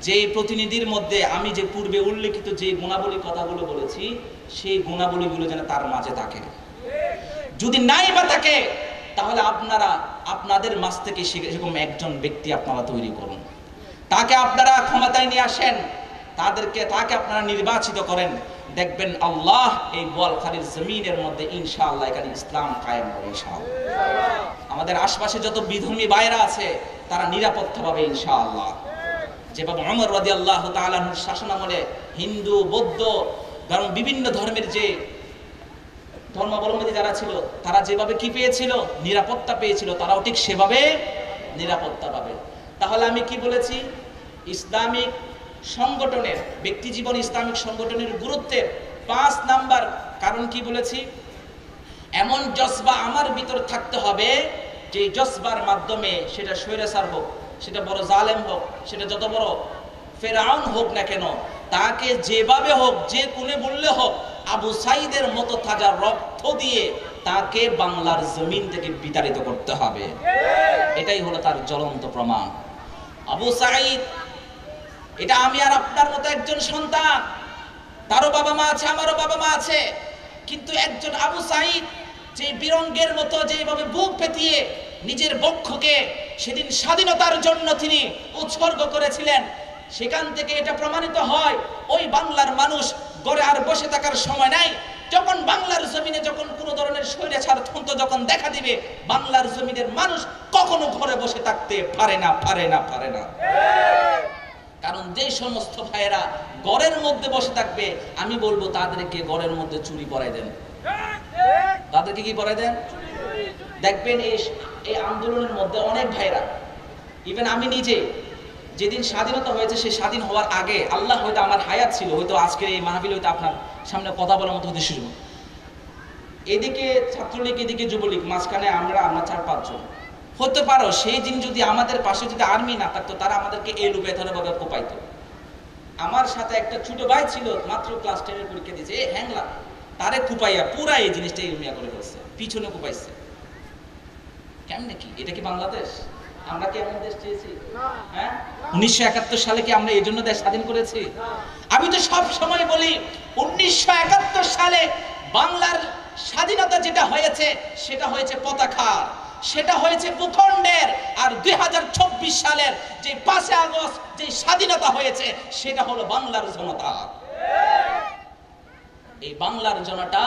যে প্রতিনিধির মধ্যে আমি যে পূর্বে উল্লেখিত যে গুণাবলী কথাগুলো বলেছি, সেই গুণাবলীগুলো যেন তার মাঝে থাকে। যদি নাই বা থাকে তাহলে আপনারা আপনাদের মাঝ থেকে সেরকম একজন ব্যক্তি আপনারা তৈরি করুন, তাকে আপনারা ক্ষমতায় নিয়ে আসেন, তাকে আপনারা নির্বাচিত করেন। দেখবেন আল্লাহ এই বোয়ালখালীর জমিনের মধ্যে ইনশাআল্লাহ এখানে ইসলাম কায়েম হবে ইনশাআল্লাহ। আমাদের আশপাশে যত বিধর্মী ভাইরা আছে তারা নিরাপত্তা পাবে ইনশাআল্লাহ। যেভাবে ওমর রাদিয়াল্লাহু তাআলা আনহুর শাসনামলে হিন্দু, বৌদ্ধ, কারণ বিভিন্ন ধর্মের যে ধর্মাবলম্বী যারা ছিল তারা যেভাবে কি পেয়েছিল, নিরাপত্তা পেয়েছিল, তারাও ঠিক সেভাবে নিরাপত্তা পাবে। তাহলে আমি কি বলেছি? ইসলামিক সংগঠনের, ব্যক্তি জীবন ইসলামিক সংগঠনের গুরুত্বের 5 নাম্বার কারণ কি বলেছি? এমন জজবা আমার ভিতর থাকতে হবে যে জজবার মাধ্যমে, সেটা স্বৈরাচার হোক, সেটা বড় জালেম হোক, সেটা যত বড় ফেরাউন হোক না কেন, তাকে যেভাবে হোক, যে কোণে বললে হোক, আবু সাইদের মতো তাজা রক্ত দিয়ে তাকে বাংলার জমিন থেকে বিতাড়িত করতে হবে। এটাই হলো তার জ্বলন্ত প্রমাণ। আবু সাইদ, এটা আমি আর আপনার মতো একজন সন্তান, তারও বাবা মা আছে, আমারও বাবা মা আছে, কিন্তু একজন আবু সাইদ যে বীরঙ্গের মতো যেভাবে বুক পেতিয়ে নিজের বক্ষকে সেদিন স্বাধীনতার জন্য তিনি উৎসর্গ করেছিলেন, সেখান থেকে এটা প্রমাণিত হয় ওই বাংলার মানুষ ঘরে আর বসে থাকার সময় নাই। যখন বাংলার জমিনে যখন কোনো ধরনের স্বৈরাচার তন্ত্র যখন দেখা দিবে, বাংলার জমিনের মানুষ কখনো ঘরে বসে থাকতে পারে না। কারণ যে সমস্ত ভাইয়েরা ঘরের মধ্যে বসে থাকবে, আমি বলবো তাদেরকে ঘরের মধ্যে চুরি পরাই দেন। তাদেরকে কি পরাই দেন? দেখবেন এই আন্দোলনের মধ্যে অনেক ভাইরা, ইভেন আমি নিজে, যেদিন স্বাধীনতা হয়েছে সেই স্বাধীন হওয়ার আগে আল্লাহ হয়তো আমার হায়াত ছিল, হয়তো আজকের এই মাহফিল হয়তো আপনার সামনে কথা বলার মতো হতে শুরু। এদিকে ছাত্রলীগ, এদিকে যুবলীগ, মাঝখানে আমরা 4-5 জন হতে পারো। সেই দিন যদি আমাদের পাশে যদি আর্মি না থাকতো, তারা আমাদেরকে এই লুপে ভাবে কোপাইতো। আমার সাথে একটা ছোট ভাই ছিল, মাত্র ক্লাস 10 এর পরীক্ষা দিয়েছে, হ্যাংলা, তারে কুপাইয়া পুরা এই জিনিসটা ইলমিয়া করে ফেলছে, পিছনে কুপাইছে। কেমনে কি? এটা কি বাংলাদেশ? আমরা কি এমন দেশ চেয়েছি? হ্যাঁ, 1971 সালে কি আমরা এই জন্য দেশ স্বাধীন করেছি? আমি তো সব সময় বলি 1971 সালে বাংলার স্বাধীনতা যেটা হয়েছে সেটা হয়েছে পতাকার, সেটা হয়েছে ভূখণ্ডের। আর 2024 সালের যে 5 আগস্ট যে স্বাধীনতা হয়েছে সেটা হলো বাংলার জনতা। এই বাংলার জনতা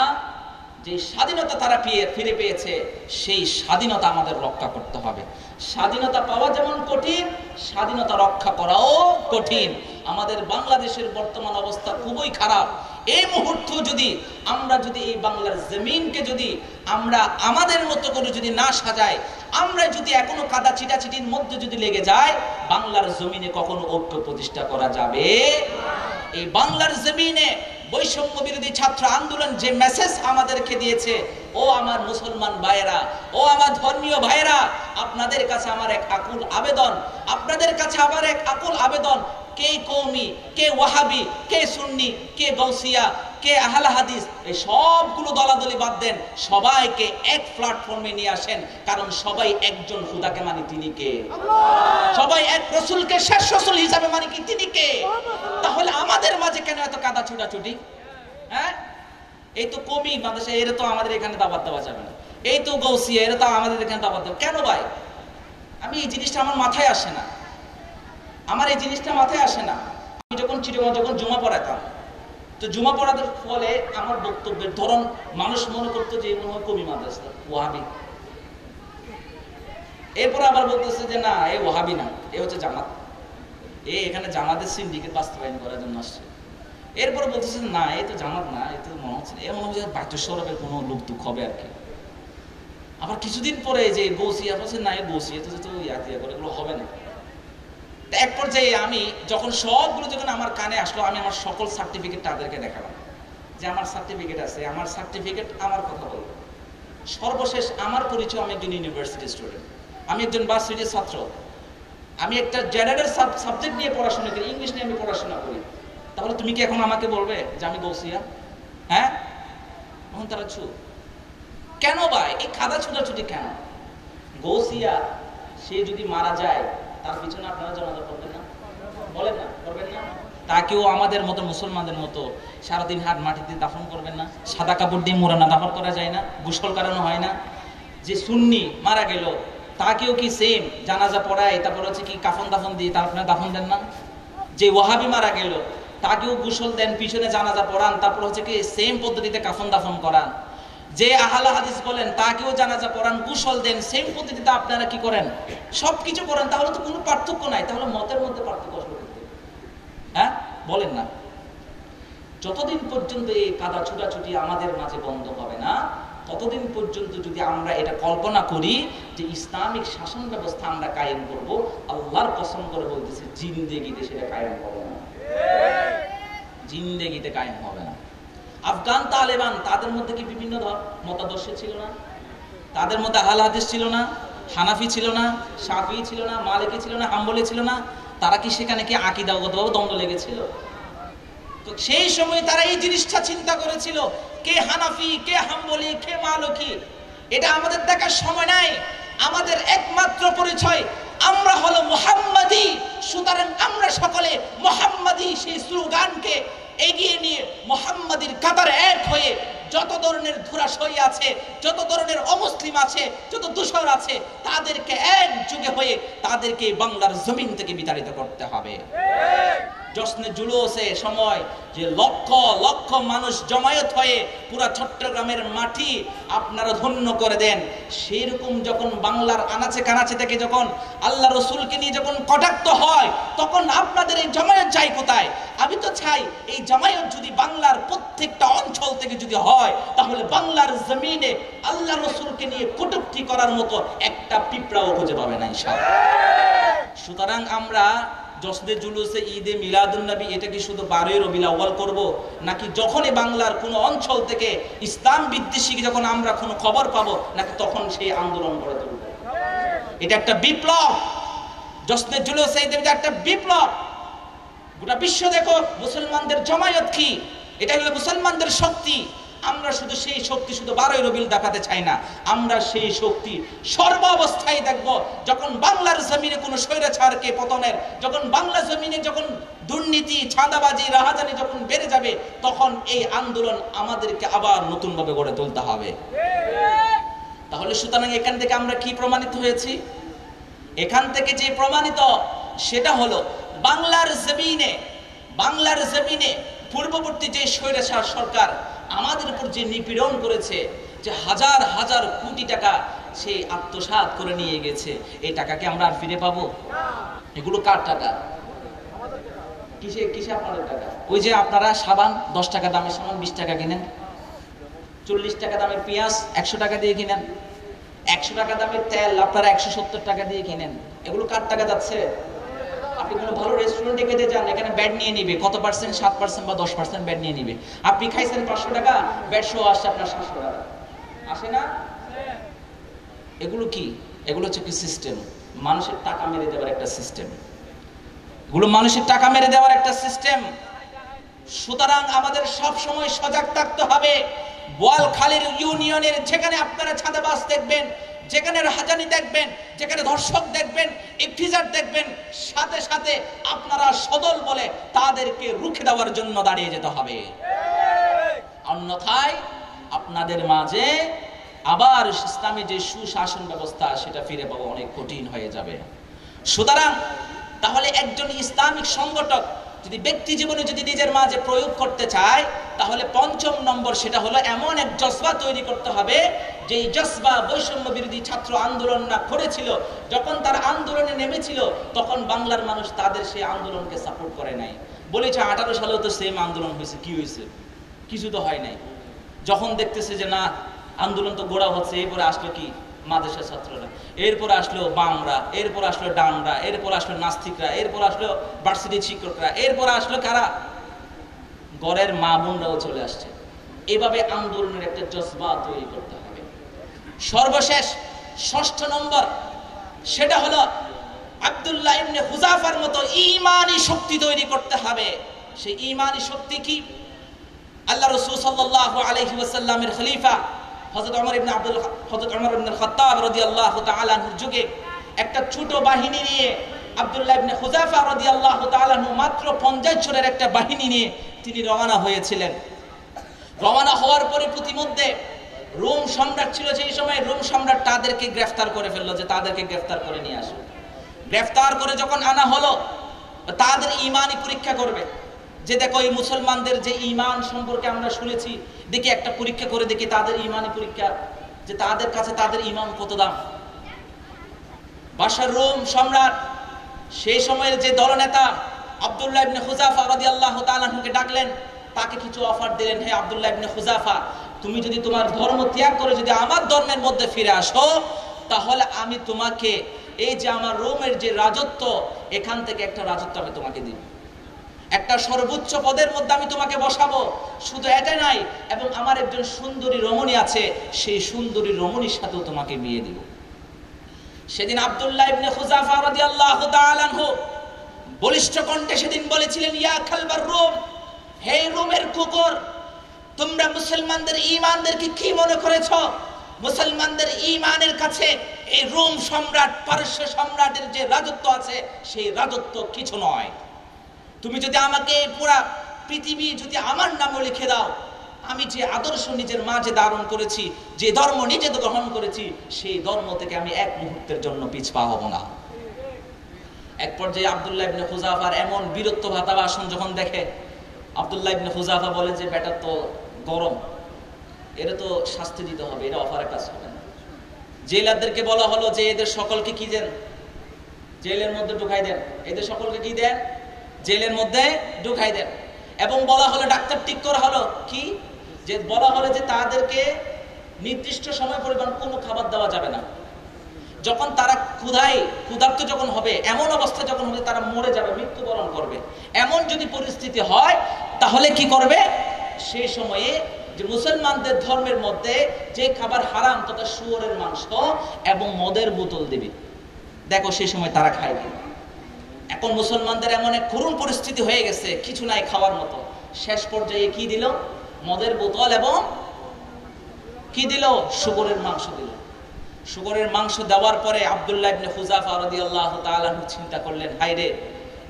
যে স্বাধীনতা তারা ফিরে পেয়েছে, সেই স্বাধীনতা আমাদের রক্ষা করতে হবে। স্বাধীনতা পাওয়া যেমন কঠিন, স্বাধীনতা রক্ষা করাও কঠিন। আমাদের বাংলাদেশের বর্তমান অবস্থা খুবই খারাপ। এই মুহূর্তে আমরা যদি এই বাংলার জমিনকে যদি আমরা আমাদের মতো করে যদি না সাজাই, আমরা যদি এখনো কাদা চিটাচিটির মধ্যে যদি লেগে যায়, বাংলার জমিনে কখনো ঐক্য প্রতিষ্ঠা করা যাবে? এই বাংলার জমিনে বৈষম্য বিরোধী ছাত্র আন্দোলন যে মেসেজ আমাদেরকে দিয়েছে, ও আমার মুসলমান ভাইয়েরা, ও আমার ধর্মীয় ভাইয়েরা, আপনাদের কাছে আমার এক আকুল আবেদন, আপনাদের কাছে আমার এক আকুল আবেদন, কে কওমি, কে ওয়াহাবি, কে সুন্নি, কে গৌসিয়া, কে আহলে হাদিস, এই সবগুলো দলাদলি বাদ দেন, সবাইকে এক প্ল্যাটফর্মে নিয়ে আসেন, কারণ সবাই একজন খোদাকে মানি, তিনি কে? সবাই এক রাসূলকে শেষ রাসূল হিসাবে মানি, কি তিনি কে? তাহলে আমাদের মাঝে কেন এত কাদা ছুটাছুটি? হ্যাঁ, এই তো কওমি মাদ্রাসা, এর তো আমাদের এখানে দাওয়াত দেওয়া যাবে না, এই তো গৌসিয়া, এর তো আমাদের এখানে দাওয়াত দেওয়া, কেন ভাই? আমি এই জিনিসটা আমার মাথায় আসে না, আমার এই জিনিসটা মাথায় আসে না। আমি যখন চিটাগং যখন জুমা পড়াতাম, তো জুমা পড়াতে ফলে আমার বক্তব্যের ধরন মানুষ মনে করতো যে মনে হয় কওমি মাদ্রাসা, ওয়াহাবি। এরপর আবার বলতেছে যে না, এ ওয়াহাবি না, এ হচ্ছে জামাত, এখানে জামাতের সিন্ডিকেট বাস্তবায়ন করার জন্য আসছে। এরপর বলতেছে না, এই তো জামাত না, এই তো মনে হচ্ছে এ মনে হচ্ছে বাদ্যস্বরূপের কোনো লোক দুঃখ হবে আর কি। আবার কিছুদিন পরে যে গৌসিয়া বলছে না, এ গৌসিয়া তো ইয়াতিয়া করে, এগুলো হবে না। এক পর্যায়ে আমি যখন সবগুলো যখন আমার কানে আসলো, আমি আমার সকল সার্টিফিকেট তাদেরকে দেখালাম যে আমার সার্টিফিকেট আছে, আমার সার্টিফিকেট আমার কথা বলবো। সর্বশেষ আমার পরিচয়, আমি একজন ইউনিভার্সিটি স্টুডেন্ট, আমি একজন ভার্সিটির ছাত্র, আমি একটা জেনারেল সাবজেক্ট নিয়ে পড়াশোনা করি, ইংলিশ নিয়ে আমি পড়াশোনা করি। তাহলে তুমি কি এখন আমাকে বলবে যে আমি গৌসিয়া? হ্যাঁ, এখন তারা কেন ভাই এই খাদা ছুটাছুটি কেন? গৌসিয়া সে যদি মারা যায়, তার পিছনে আপনারা জানাজা করবেন না? বলেন না, করবেন না? তাকেও আমাদের মতো মুসলমানদের মতো সারাদিন হাত মাটিতে দাফন করবেন না? সাদা কাপড় দিয়ে মোড়ানা দাফন করা যায় না? গোসল করানো হয় না? যে সুন্নি মারা গেল, তাকেও কি সেম জানাজা পড়ায়, তারপর হচ্ছে কি কাফন দাফন দিয়ে তার আপনারা দাফন দেন না? যে ওয়াহাবি মারা গেল, তাকেও গোসল দেন, পিছনে জানাজা পড়ান, তারপর হচ্ছে কি সেম পদ্ধতিতে কাফন দাফন করান। যে আহলে হাদিস বলেন, তাকেও জানাজা পড়ান, গোসল দেন, সেম পদ্ধতিতে আপনারা কি করেন? সবকিছু করেন। তাহলে তো কোনো পার্থক্য নাই, তাহলে মতের মধ্যে পার্থক্য আসবে? হ্যাঁ, বলেন না? যতদিন পর্যন্ত এই কাদা ছুটাছুটি আমাদের মাঝে বন্ধ হবে না, ততদিন পর্যন্ত যদি আমরা এটা কল্পনা করি যে ইসলামিক শাসন ব্যবস্থা আমরা কায়েম করব, আল্লাহর কসম করে বলতেছে জিন্দেগিতে সেটা কায়েম হবে না, জিন্দেগিতে কায়েম হবে না। আফগান তালেবান, তাদের মধ্যে কি বিভিন্ন মতাদর্শ ছিল না? তাদের মধ্যে আহলে হাদিস ছিল না? হানাফি ছিল না? শাফিঈ ছিল না? মালিকি ছিল না? হাম্বলি ছিল না? তারা কি সেখানে কি আকীদাগতভাবে দ্বন্দ্ব লেগেছিল? তো সেই সময় তারা এই জিনিসটা চিন্তা করেছিল, কে হানাফি, কে হাম্বলি, কে মালিকি, এটা আমাদের দেখার সময় নাই। আমাদের একমাত্র পরিচয় আমরা হলো মুহাম্মাদি। সুতরাং আমরা সকলে মুহাম্মাদি সেই স্লোগানকে এগিয়ে নিয়ে মুহাম্মাদির কাতারে এক হয়ে যত ধরনের ধুরাশয় আছে, যত ধরনের অমুসলিম আছে, যত দূষর আছে, তাদেরকে এক যুগে হয়ে তাদেরকে বাংলার জমিন থেকে বিতাড়িত করতে হবে। জশ্নে জুলুসে সময় যে লক্ষ লক্ষ মানুষ জমায়েত হয়ে পুরা চট্টগ্রামের মাটি আপনারা ধন্য করে দেন, সেরকম যখন বাংলার আনাচে কানাচে থেকে যখন আল্লাহ রসুলকে নিয়ে যখন কটাক্ত হয়, তখন আপনাদের এই জমায়েত যায় কোথায়? আমি তো চাই এই জমায়েত যদি বাংলার প্রত্যেকটা অঞ্চল থেকে যদি হয়, তাহলে বাংলার জমিনে আল্লাহ রসুলকে নিয়ে কটূক্তি করার মতো একটা পিঁপড়াও খুঁজে পাবে না ইনশাআল্লাহ। সুতরাং আমরা জশ্নে জুলুসে ঈদে মিলাদুন নবী এটা কি শুধু 12 রবিউল আউয়াল করব, নাকি যখনই বাংলার কোনো অঞ্চল থেকে ইসলাম বিদ্বেষী যখন আমরা কোনো খবর পাবো, নাকি তখন সেই আন্দোলন করে তুলব? এটা একটা বিপ্লব। জশ্নে জুলুসে ঈদ একটা বিপ্লব। গোটা বিশ্ব দেখো মুসলমানদের জমায়েত কি, এটা হলো মুসলমানদের শক্তি। আমরা শুধু সেই শক্তি শুধু 12 রবিউল দেখাতে চাই না, আমরা সেই শক্তি সর্ব অবস্থায় দেখব। যখন বাংলার জমিনে কোনো স্বৈরাচারকে পতনের, যখন বাংলা জমিনে যখন দুর্নীতি, চাঁদাবাজি, রাহাজানি যখন বেড়ে যাবে, তখন এই আন্দোলন আমাদেরকে আবার নতুন ভাবে গড়ে তুলতে হবে। তাহলে সুতরাং এখান থেকে আমরা কি প্রমাণিত হয়েছি? এখান থেকে যে প্রমাণিত সেটা হলো বাংলার জমিনে পূর্ববর্তী যে স্বৈরাচার সরকার আমাদের উপর যে নিপীড়ন করেছে, যে হাজার হাজার কোটি টাকা সে আত্মসাৎ করে নিয়ে গেছে, এই টাকাকে আমরা আর ফিরে পাবো? এগুলো কার টাকা? কিসে আপনাদের টাকা? ওই যে আপনারা সাবান 10 টাকা দামের সাবান 20 টাকা কিনেন, 40 টাকা দামের পেঁয়াজ 100 টাকা দিয়ে কিনেন, 100 টাকা দামের তেল আপনারা 170 টাকা দিয়ে কিনেন। এগুলো কার টাকা যাচ্ছে? আপনি কোনো ভালো রেস্টুরেন্টে খেতে যান, এখানে ব্যাট নিয়ে নিবে কত পার্সেন্ট, 7% বা 10% ব্যাট নিয়ে নিবে। আপনি খাইছেন 500 টাকা, ব্যাট সহ আসছে আপনার 700 টাকা, আসে না? এগুলো কি? এগুলো হচ্ছে কি সিস্টেম, মানুষের টাকা মেরে দেওয়ার একটা সিস্টেম। এগুলো মানুষের টাকা মেরে দেওয়ার একটা সিস্টেম। সুতরাং আমাদের সব সময় সজাগ থাকতে হবে। বোয়ালখালীর ইউনিয়নের যেখানে আপনারা ছাদাবাস দেখবেন, যেখানে রাহাজানি দেখবেন, যেখানে ধর্ষক দেখবেন, ইফতিজার দেখবেন, সাথে সাথে আপনারা সদল বলে তাদেরকে রুখে দেওয়ার জন্য দাঁড়িয়ে যেতে হবে। অন্যথায় আপনাদের মাঝে আবার ইসলামী যে সুশাসন ব্যবস্থা সেটা ফিরে পাওয়া অনেক কঠিন হয়ে যাবে। সুতরাং তাহলে একজন ইসলামিক সংগঠক যদি ব্যক্তি জীবনে যদি নিজের মাঝে প্রয়োগ করতে চায়, তাহলে ৫ম নম্বর সেটা হলো এমন এক জজবা তৈরি করতে হবে যেই জজবা বৈষম্য বিরোধী ছাত্র আন্দোলন না করেছিল, যখন তারা আন্দোলনে নেমেছিল তখন বাংলার মানুষ তাদের সেই আন্দোলনকে সাপোর্ট করে নাই। বলেছে 18 সালেও তো সেম আন্দোলন হয়েছে, কি হয়েছে? কিছু তো হয় নাই। যখন দেখতেছে যে না আন্দোলন তো গোড়া হচ্ছে, এরপরে আসলো কি মাদ্রাসা ছাত্ররা, এরপর আসলো বামরা, এরপর আসলো ডানরা, এরপর আসলো নাস্তিকরা, এরপর আসলো ভার্সিটি শিক্ষকরা, এরপর আসলো কারা, ঘরের মা বোনরাও চলে আসছে। এভাবে আন্দোলনের একটা জজবা তৈরি করতে হবে। সর্বশেষ ৬ষ্ঠ নম্বর সেটা হলো আব্দুল্লাহ ইবনে হুযাফার মতো ঈমানি শক্তি তৈরি করতে হবে। সেই ঈমানি শক্তি কি? আল্লাহ রাসূল সাল্লাল্লাহু আলাইহি ওয়াসাল্লামের খলিফা হযরত ওমর ইবনে আল খাত্তাব রাদিয়াল্লাহু তাআলা আনহুর যুগে একটা ছোট বাহিনী নিয়ে আব্দুল্লাহ ইবনে হুযাফা রাদিয়াল্লাহু তাআলা আনহু মাত্র 50 জনের একটা বাহিনী নিয়ে তিনি রওনা হয়েছিলেন। রওনা হওয়ার পরে প্রতিমধ্যে রোম সম্রাট ছিল সেই সময়, রোম সম্রাট তাদেরকে গ্রেফতার করে ফেললো, যে তাদেরকে গ্রেফতার করে নিয়ে আসো। গ্রেফতার করে যখন আনা হলো, তাদের ঈমানি পরীক্ষা করবে, যে দেখো এই মুসলমানদের যে ঈমান সম্পর্কে আমরা শুনেছি, দেখি একটা পরীক্ষা করে দেখি তাদের ঈমানি পরীক্ষা, যে তাদের কাছে তাদের ঈমান কত দাম। বাশার রোম সম্রাট সেই সময়ের যে দলনেতা আব্দুল্লাহ ইবনে হুযাফা রাদিয়াল্লাহু তাআলা আনহুকে ডাকলেন, তাকে কিছু অফার দিলেন, হে আব্দুল্লাহ ইবনে হুযাফা, তুমি যদি তোমার ধর্ম ত্যাগ করে যদি আমার ধর্মের মধ্যে ফিরে আসো, তাহলে আমি তোমাকে এই যে আমার রোমের যে রাজত্ব, এখান থেকে একটা রাজত্ব আমি তোমাকে দিব, একটা সর্বোচ্চ পদের মধ্যে আমি তোমাকে বসাবো। শুধু এটা নাই, এবং আমার একজন সুন্দরী রমণী আছে, সেই সুন্দরী রমণীর সাথেও তোমাকে বিয়ে দিব। সেদিন আব্দুল্লাহ ইবনে হুযাফা রাদিয়াল্লাহু তাআলা আনহু বলিষ্ঠ কণ্ঠে সেদিন বলেছিলেন, ইয়া খালবার রোম, হে রোমের কুকুর, তোমরা মুসলমানদের ঈমানদেরকে কি মনে করেছ? মুসলমানদের ঈমানের কাছে এই রোম সম্রাট, পারস্য সম্রাটের যে রাজত্ব আছে, সেই রাজত্ব কিছু নয়। তুমি যদি আমাকে পুরা পৃথিবী যদি আমার নামে লিখে দাও, আমি যে আদর্শ নিজের মাঝে ধারণ করেছি, যে ধর্ম নিজে গ্রহণ করেছি, সেই ধর্ম থেকে আমি এক মুহূর্তের জন্য পিছপা হব না। এক পর্যায়ে আব্দুল্লাহ ইবনে হুযাফার এমন বীরত্ব ভাতা ভাষণ যখন দেখে, আব্দুল্লাহ ইবনে হুযাফা বলে যে বেটা তো গরম, এরা তো শাস্তি দিতে হবে, এটা অফারের কাজ হবে না। জেলারদেরকে বলা হলো যে এদের সকলকে কি দেন, জেলের মধ্যে ঢুকাই দেন, এদের সকলকে কি দেন, জেলের মধ্যে ঢুকাই দেন। এবং বলা হলো, ডাক্তার ঠিক করা হলো কি, যে বলা হলো যে তাদেরকে নির্দিষ্ট সময় পরিমাণ কোনো খাবার দেওয়া যাবে না। যখন তারা ক্ষুধার্ত যখন হবে, এমন অবস্থা যখন হবে তারা মরে যাবে, মৃত্যুবরণ করবে, এমন যদি পরিস্থিতি হয়, তাহলে কি করবে? সেই সময়ে যে মুসলমানদের ধর্মের মধ্যে যে খাবার হারাম, তথা শুয়োরের মাংস এবং মদের বোতল দেবে। দেখো সেই সময় তারা খায় কি। এখন মুসলমানদের এমন এক করুণ পরিস্থিতি হয়ে গেছে, কিছু নাই খাওয়ার মতো। শেষ পর্যায়ে কি দিল? মদের বোতল এবং কি দিল? শুকরের মাংস দিল। শুকরের মাংস দেওয়ার পরে আব্দুল্লাহ ইবনে হুযাফা রাদিয়াল্লাহু তাআলা আনহু চিন্তা করলেন, হায় রে,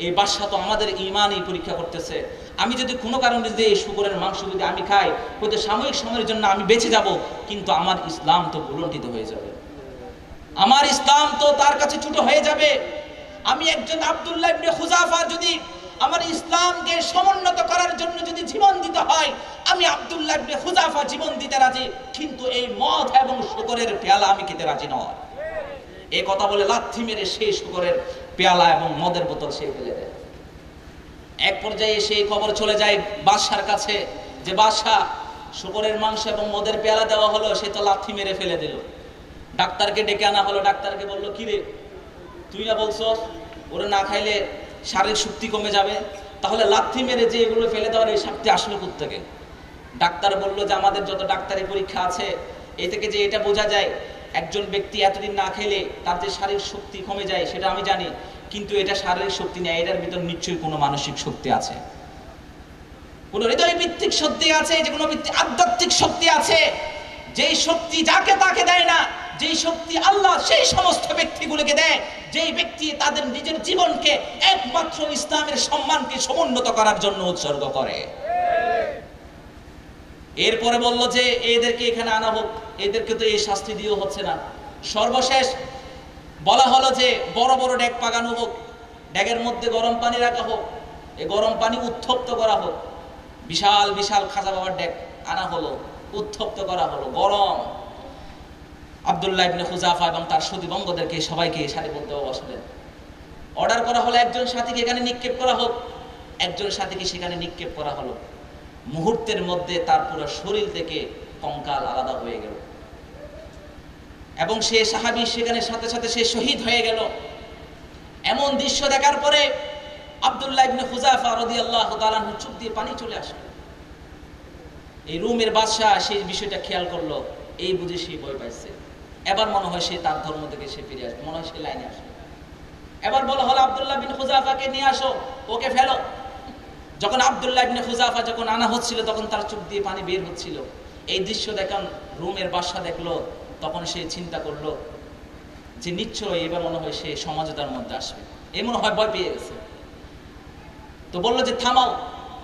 এই বাদশা তো আমাদের ঈমানই পরীক্ষা করতেছে। আমি যদি কোনো কারণে যদি এই শুকরের মাংস যদি আমি খাই, হয়তো সাময়িক সময়ের জন্য আমি বেঁচে যাব, কিন্তু আমার ইসলাম তো ভুলণ্ঠিত হয়ে যাবে, আমার ইসলাম তো তার কাছে ছোট হয়ে যাবে। আমি একজন আব্দুল্লাহ ইবনে হুযাফা যদি আমার ইসলামকে সমুন্নত করার জন্য যদি জীবন দিতে হয়, আমি আব্দুল্লাহ ইবনে হুযাফা জীবন দিতে রাজি, কিন্তু এই মদ এবং শুকরের পেয়ালা আমি খেতে রাজি নয়। এই কথা বলে লাথি মেরে সেই শুকরের পেয়ালা এবং মদের বোতল সে ফেলে দেয়। এক পর্যায়ে সেই খবর চলে যায় বাদশার কাছে, যে বাদশা, শুকরের মাংস এবং মদের পেয়ালা দেওয়া হলো, সে তো লাথি মেরে ফেলে দিল। ডাক্তারকে ডেকে আনা হলো, ডাক্তারকে বললো, কি রে, তুই না বলছস ওরা না খাইলে শারীরিক শক্তি কমে যাবে, তাহলে লাথি মেরে যে এগুলো ফেলে দেওয়ার এই শক্তি আসলো কোত্থেকে? ডাক্তার বললো যে আমাদের যত ডাক্তারি পরীক্ষা আছে এ থেকে যে এটা বোঝা যায় একজন ব্যক্তি এতদিন না খেলে তার যে শারীরিক শক্তি কমে যায় সেটা আমি জানি, কিন্তু এটা শারীরিক শক্তি নেই, এটার ভিতর নিশ্চয়ই কোনো মানসিক শক্তি আছে, কোনো হৃদয় ভিত্তিক শক্তি আছে, যে কোনো আধ্যাত্মিক শক্তি আছে, যেই শক্তি যাকে তাকে দেয় না, যেই শক্তি আল্লাহ সেই সমস্ত ব্যক্তিগুলোকে দেয়, যেই ব্যক্তি তাদের নিজের জীবনকে একমাত্র ইসলামের সম্মানকে সমুন্নত করার জন্য উৎসর্গ করে। এরপরে বলল যে এদেরকে এখানে আনা হোক, এদেরকে তো এই শাস্তি দিয়েও হচ্ছে না। সর্বশেষ বলা হলো যে বড় বড় ডেক পাকানো হোক, ডেকের মধ্যে গরম পানি রাখা হোক, এই গরম পানি উত্তপ্ত করা হোক। বিশাল বিশাল খাজা বাবার ডেক আনা হলো, উত্তপ্ত করা হলো, গরম। আব্দুল্লাহ ইবনে হুযাফা এবং তার সতীবঙ্গদেরকে সবাইকে সারিবদ্ধ বসালেন। অর্ডার করা হলো একজন সাথীকে এখানে নিক্ষেপ করা হোক, একজন সাথীকে সেখানে নিক্ষেপ করা হলো। মুহূর্তের মধ্যে তার পুরো শরীর থেকে কঙ্কাল আলাদা হয়ে গেল এবং সে সাহাবী সেখানে সাথে সাথে সে শহীদ হয়ে গেল। এমন দৃশ্য দেখার পরে আব্দুল্লাহ ইবনে হুযাফা রাদিয়াল্লাহু তাআলা আনহু চোখ দিয়ে পানি চলে আসলো। এই রুমের বাদশা সেই বিষয়টা খেয়াল করলো, এই বুঝে সে ভয় পাইছে, এবার মনে হয় সে তার ধর্ম থেকে সে ফিরে আসবে, মনে হয় সে লাইনে আসবে। এবার বলা হলো আব্দুল্লাহ বিন হুযাফাকে নিয়ে আসো, ওকে ফেলো। যখন আব্দুল্লাহ ইবনে হুযাফা যখন আনা হচ্ছিল তখন তার চোখ দিয়ে পানি বের হচ্ছিল। এই দৃশ্য দেখুন রুমের বাদশা দেখলো, তখন সে চিন্তা করলো যে নিশ্চয়ই এবার মনে হয় সে সমঝোতার মধ্যে আসবে, এই মনে হয় ভয় পেয়ে গেছে। তো বললো যে থামাও।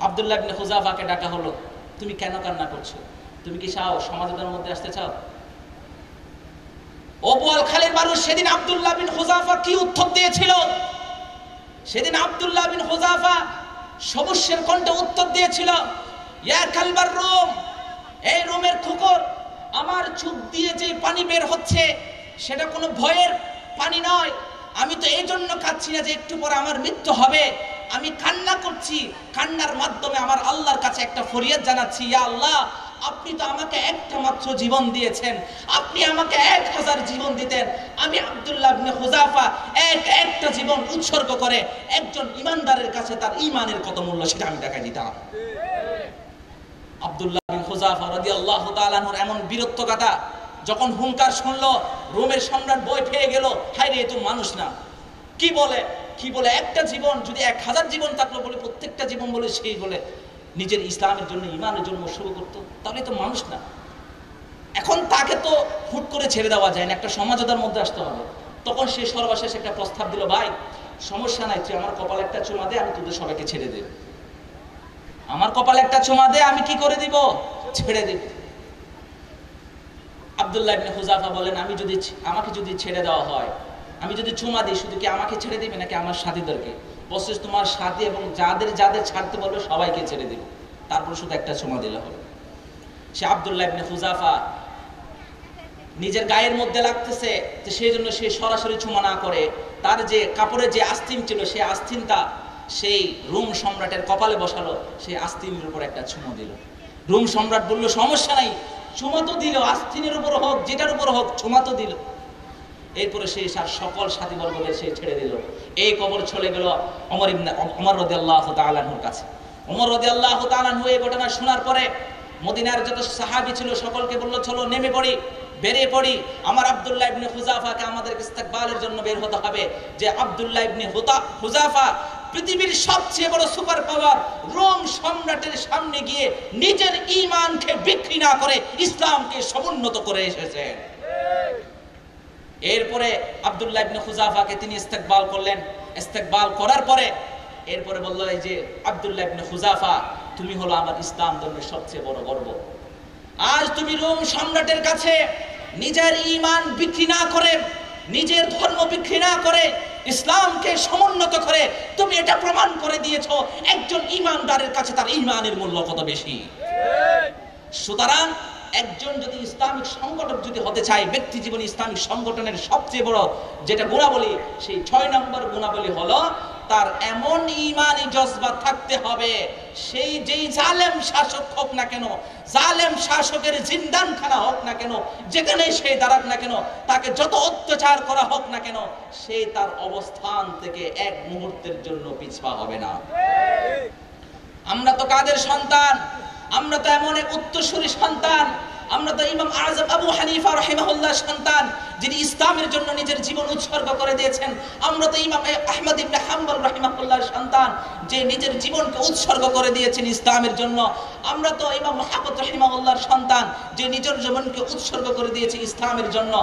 আব্দুল্লাহ ইবনে হুযাফাকে ডাকা হলো, তুমি কেন কান্না করছো? তুমি কি চাও সমঝোতার মধ্যে আসতে চাও? ও বোয়াল খালের মানুষ, সেদিন আব্দুল্লাহ বিন হুযাফা কি উত্তর দিয়েছিল? সেদিন আব্দুল্লাহ বিন হুযাফা সমস্যার কণ্ঠে উত্তর দিয়েছিল, ইয়া কালবার রুম, এই রুমের কুকুর, আমার চোখ দিয়ে যে পানি বের হচ্ছে সেটা কোনো ভয়ের পানি নয়। আমি তো এই জন্য কাঁদছি না যে একটু পরে আমার মৃত্যু হবে, আমি কান্না করছি, কান্নার মাধ্যমে আমার আল্লাহর কাছে একটা ফরিয়াদ জানাচ্ছি, ইয়া আল্লাহ, আপনি তো আমাকে একটা মাত্র জীবন দিয়েছেন, আপনি আমাকে 1000 জীবন দিতেন, আমি আব্দুল্লাহ ইবনে হুযাফা একটা জীবন উৎসর্গ করে একজন ইমানদারের কাছে তার ঈমানের কত মূল্য সেটা আমি দেখাই দিতাম। আব্দুল্লাহ বিন হুযাফা রাদিয়াল্লাহু তাআলা আনহুর এমন বীরত্ব গাথা যখন হুঙ্কার শুনলো, রোমের সম্রাট ভয় পেয়ে গেল, হায় রে, এ তো মানুষ না, কি বলে একটা জীবন, যদি 1000 জীবন থাকলো বলে প্রত্যেকটা জীবন বলে সেই বলে নিজের ইসলামের জন্য ঈমানের জন্য উৎসর্গ করতো, তাহলে তো মানুষ না। এখন তাকে তো হুট করে ছেড়ে দেওয়া যায় না, একটা সমঝোতার মধ্যে আসতে হবে। তখন সে সর্বশেষ একটা প্রস্তাব দিল, ভাই সমস্যা নাই, তুই আমার কপালে একটা চুমা দে, আমি তোদের সবাইকে ছেড়ে দেব। আমার কপালে একটা চুমা দে, আমি কি করে দিব? ছেড়ে দেব। আব্দুল্লাহ ইবনে হুযাফা বলেন, আমাকে যদি ছেড়ে দেওয়া হয়, আমি যদি চুমা দিই, শুধু কি আমাকে ছেড়ে দিবে নাকি আমার সাথীদেরকে? বলছে তোমার সাথী এবং যাদের ছাড়তে বলবে সবাইকে ছেড়ে দিবে, তারপর শুধু একটা চুমা দিলে হবে। সে আব্দুল্লাহ ইবনে হুযাফা নিজের গায়ের মধ্যে লাগতেছে, তো সেই জন্য সে সরাসরি চুমা না করে তার যে কাপড়ে যে আস্তিন ছিল সেই আস্তিনটা সেই রোম সম্রাটের কপালে বসালো, সেই আস্তিনের উপর একটা চুমো দিল। রোম সম্রাট বলল, সমস্যা নাই, চুমা তো দিল, আস্তিনের উপর হোক যেটার উপর হোক, চুমা তো দিল। এরপরে সে সকল সাথীবর্গদের সে ছেড়ে দিল। এই খবর চলে গেল ওমর রাদিয়াল্লাহু তাআলা আনহুর কাছে। ওমর রাদিয়াল্লাহু তাআলা আনহু এই ঘটনা শোনার পরে মদিনার যত সাহাবী ছিল সকলকে বলল, চলো নেমে পড়ি, বেরিয়ে পড়ি, আমার আব্দুল্লাহ ইবনে হুযাফাকে আমাদের ইস্তেকবালের জন্য বের হতে হবে। যে আব্দুল্লাহ ইবনে হুযাফা পৃথিবীর সবচেয়ে বড় সুপার পাওয়ার, রোম সম্রাটের সামনে গিয়ে নিজের ঈমানকে বিক্রি না করে ইসলামকে সমুন্নত করে এসেছে। এরপরে আব্দুল্লাহ ইবনে হুযাফাকে তিনি ইস্তেকবাল করলেন। ইস্তেকবাল করার পরে এরপরে বলল, এই যে আব্দুল্লাহ ইবনে হুযাফা, তুমি হলো আমার ইসলাম ধর্মের সবচেয়ে বড় গর্ব। আজ তুমি রোম সম্রাটের কাছে নিজের ঈমান বিক্রি না করে, নিজের ধর্ম বিক্রি না করে ইসলামকে সমুন্নত করে তুমি এটা প্রমাণ করে দিয়েছো একজন ঈমানদারের কাছে তার ঈমানের মূল্য কত বেশি। সুতরাং একজন যদি ইসলামিক সংগঠন যদি হতে চায়, ব্যক্তি জীবনে ইসলামিক সংগঠনের সবচেয়ে বড় যেটা গুণাবলী, সেই 6 নম্বর গুণাবলী হলো তার এমন ঈমানি জজবা থাকতে হবে, সেই যেই জালেম শাসক হোক না কেন, জালেম শাসকের জিন্দানখানা হোক না কেন, যেখানে সেই দাঁড়াক না কেন, তাকে যত অত্যাচার করা হোক না কেন, সে তার অবস্থান থেকে এক মুহূর্তের জন্য পিছপা হবে না। আমরা তো কাদের সন্তান? আমরা তো এমন এক উত্তরসূরি সন্তান, আমরা তো ইমাম আযম আবু হানিফা রাহিমাহুল্লাহর সন্তান, যিনি ইসলামের জন্য নিজের জীবন উৎসর্গ করে দিয়েছেন। আমরা তো ইমাম আহমদ ইবনে হাম্বল রাহিমাহুল্লাহর সন্তান, যে নিজের জীবনকে উৎসর্গ করে দিয়েছেন ইসলামের জন্য। আমরা তো ইমাম মুহাম্মদ রাহিমাহুল্লাহর সন্তান, যে নিজের জীবনকে উৎসর্গ করে দিয়েছে ইসলামের জন্য।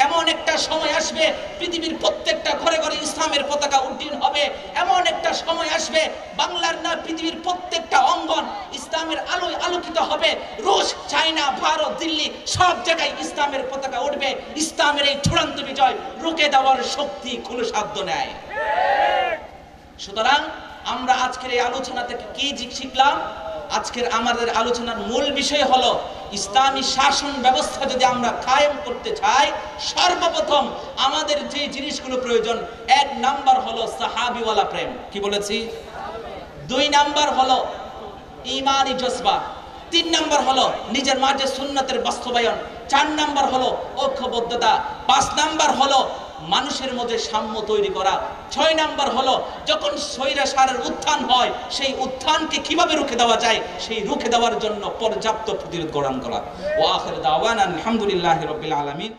এমন একটা সময় আসবে, পৃথিবীর প্রত্যেকটা ঘরে ঘরে ইসলামের পতাকা উড্ডীন হবে। এমন একটা সময় আসবে, বাংলার না পৃথিবীর প্রত্যেকটা অঙ্গন ইসলামের আলোয় আলোকিত হবে। রুশ, চায়না, ভারত, দিল্লি সব জায়গায় ইসলামের পতাকা উঠবে। ইসলামের এই চূড়ান্ত বিজয় রুখে দেওয়ার শক্তি কোনো সাধ্য নেই। সুতরাং আমরা আজকের এই আলোচনা থেকে কি শিখলাম? আজকের আমাদের আলোচনার মূল বিষয় হলো, ইসলামী শাসন ব্যবস্থা যদি আমরা কায়েম করতে চাই, সর্বপ্রথম আমাদের যে জিনিসগুলো প্রয়োজন, 1 নাম্বার হলো সাহাবীওয়ালা প্রেম। কি বলেছি? 2 নাম্বার হলো ঈমানি জজবা। 3 নাম্বার হলো নিজের মাঝে সুন্নতের বাস্তবায়ন। 4 নাম্বার হলো ঐক্যবদ্ধতা। 5 নাম্বার হলো মানুষের মধ্যে সাম্য তৈরি করা। 6 নাম্বার হলো যখন স্বৈরাচারের উত্থান হয়, সেই উত্থানকে কিভাবে রুখে দেওয়া যায়, সেই রুখে দেওয়ার জন্য পর্যাপ্ত প্রতিরোধ গ্রহণ করা। ওয়া আখির দাওয়ানা আলহামদুলিল্লাহি রাব্বিল আলামিন।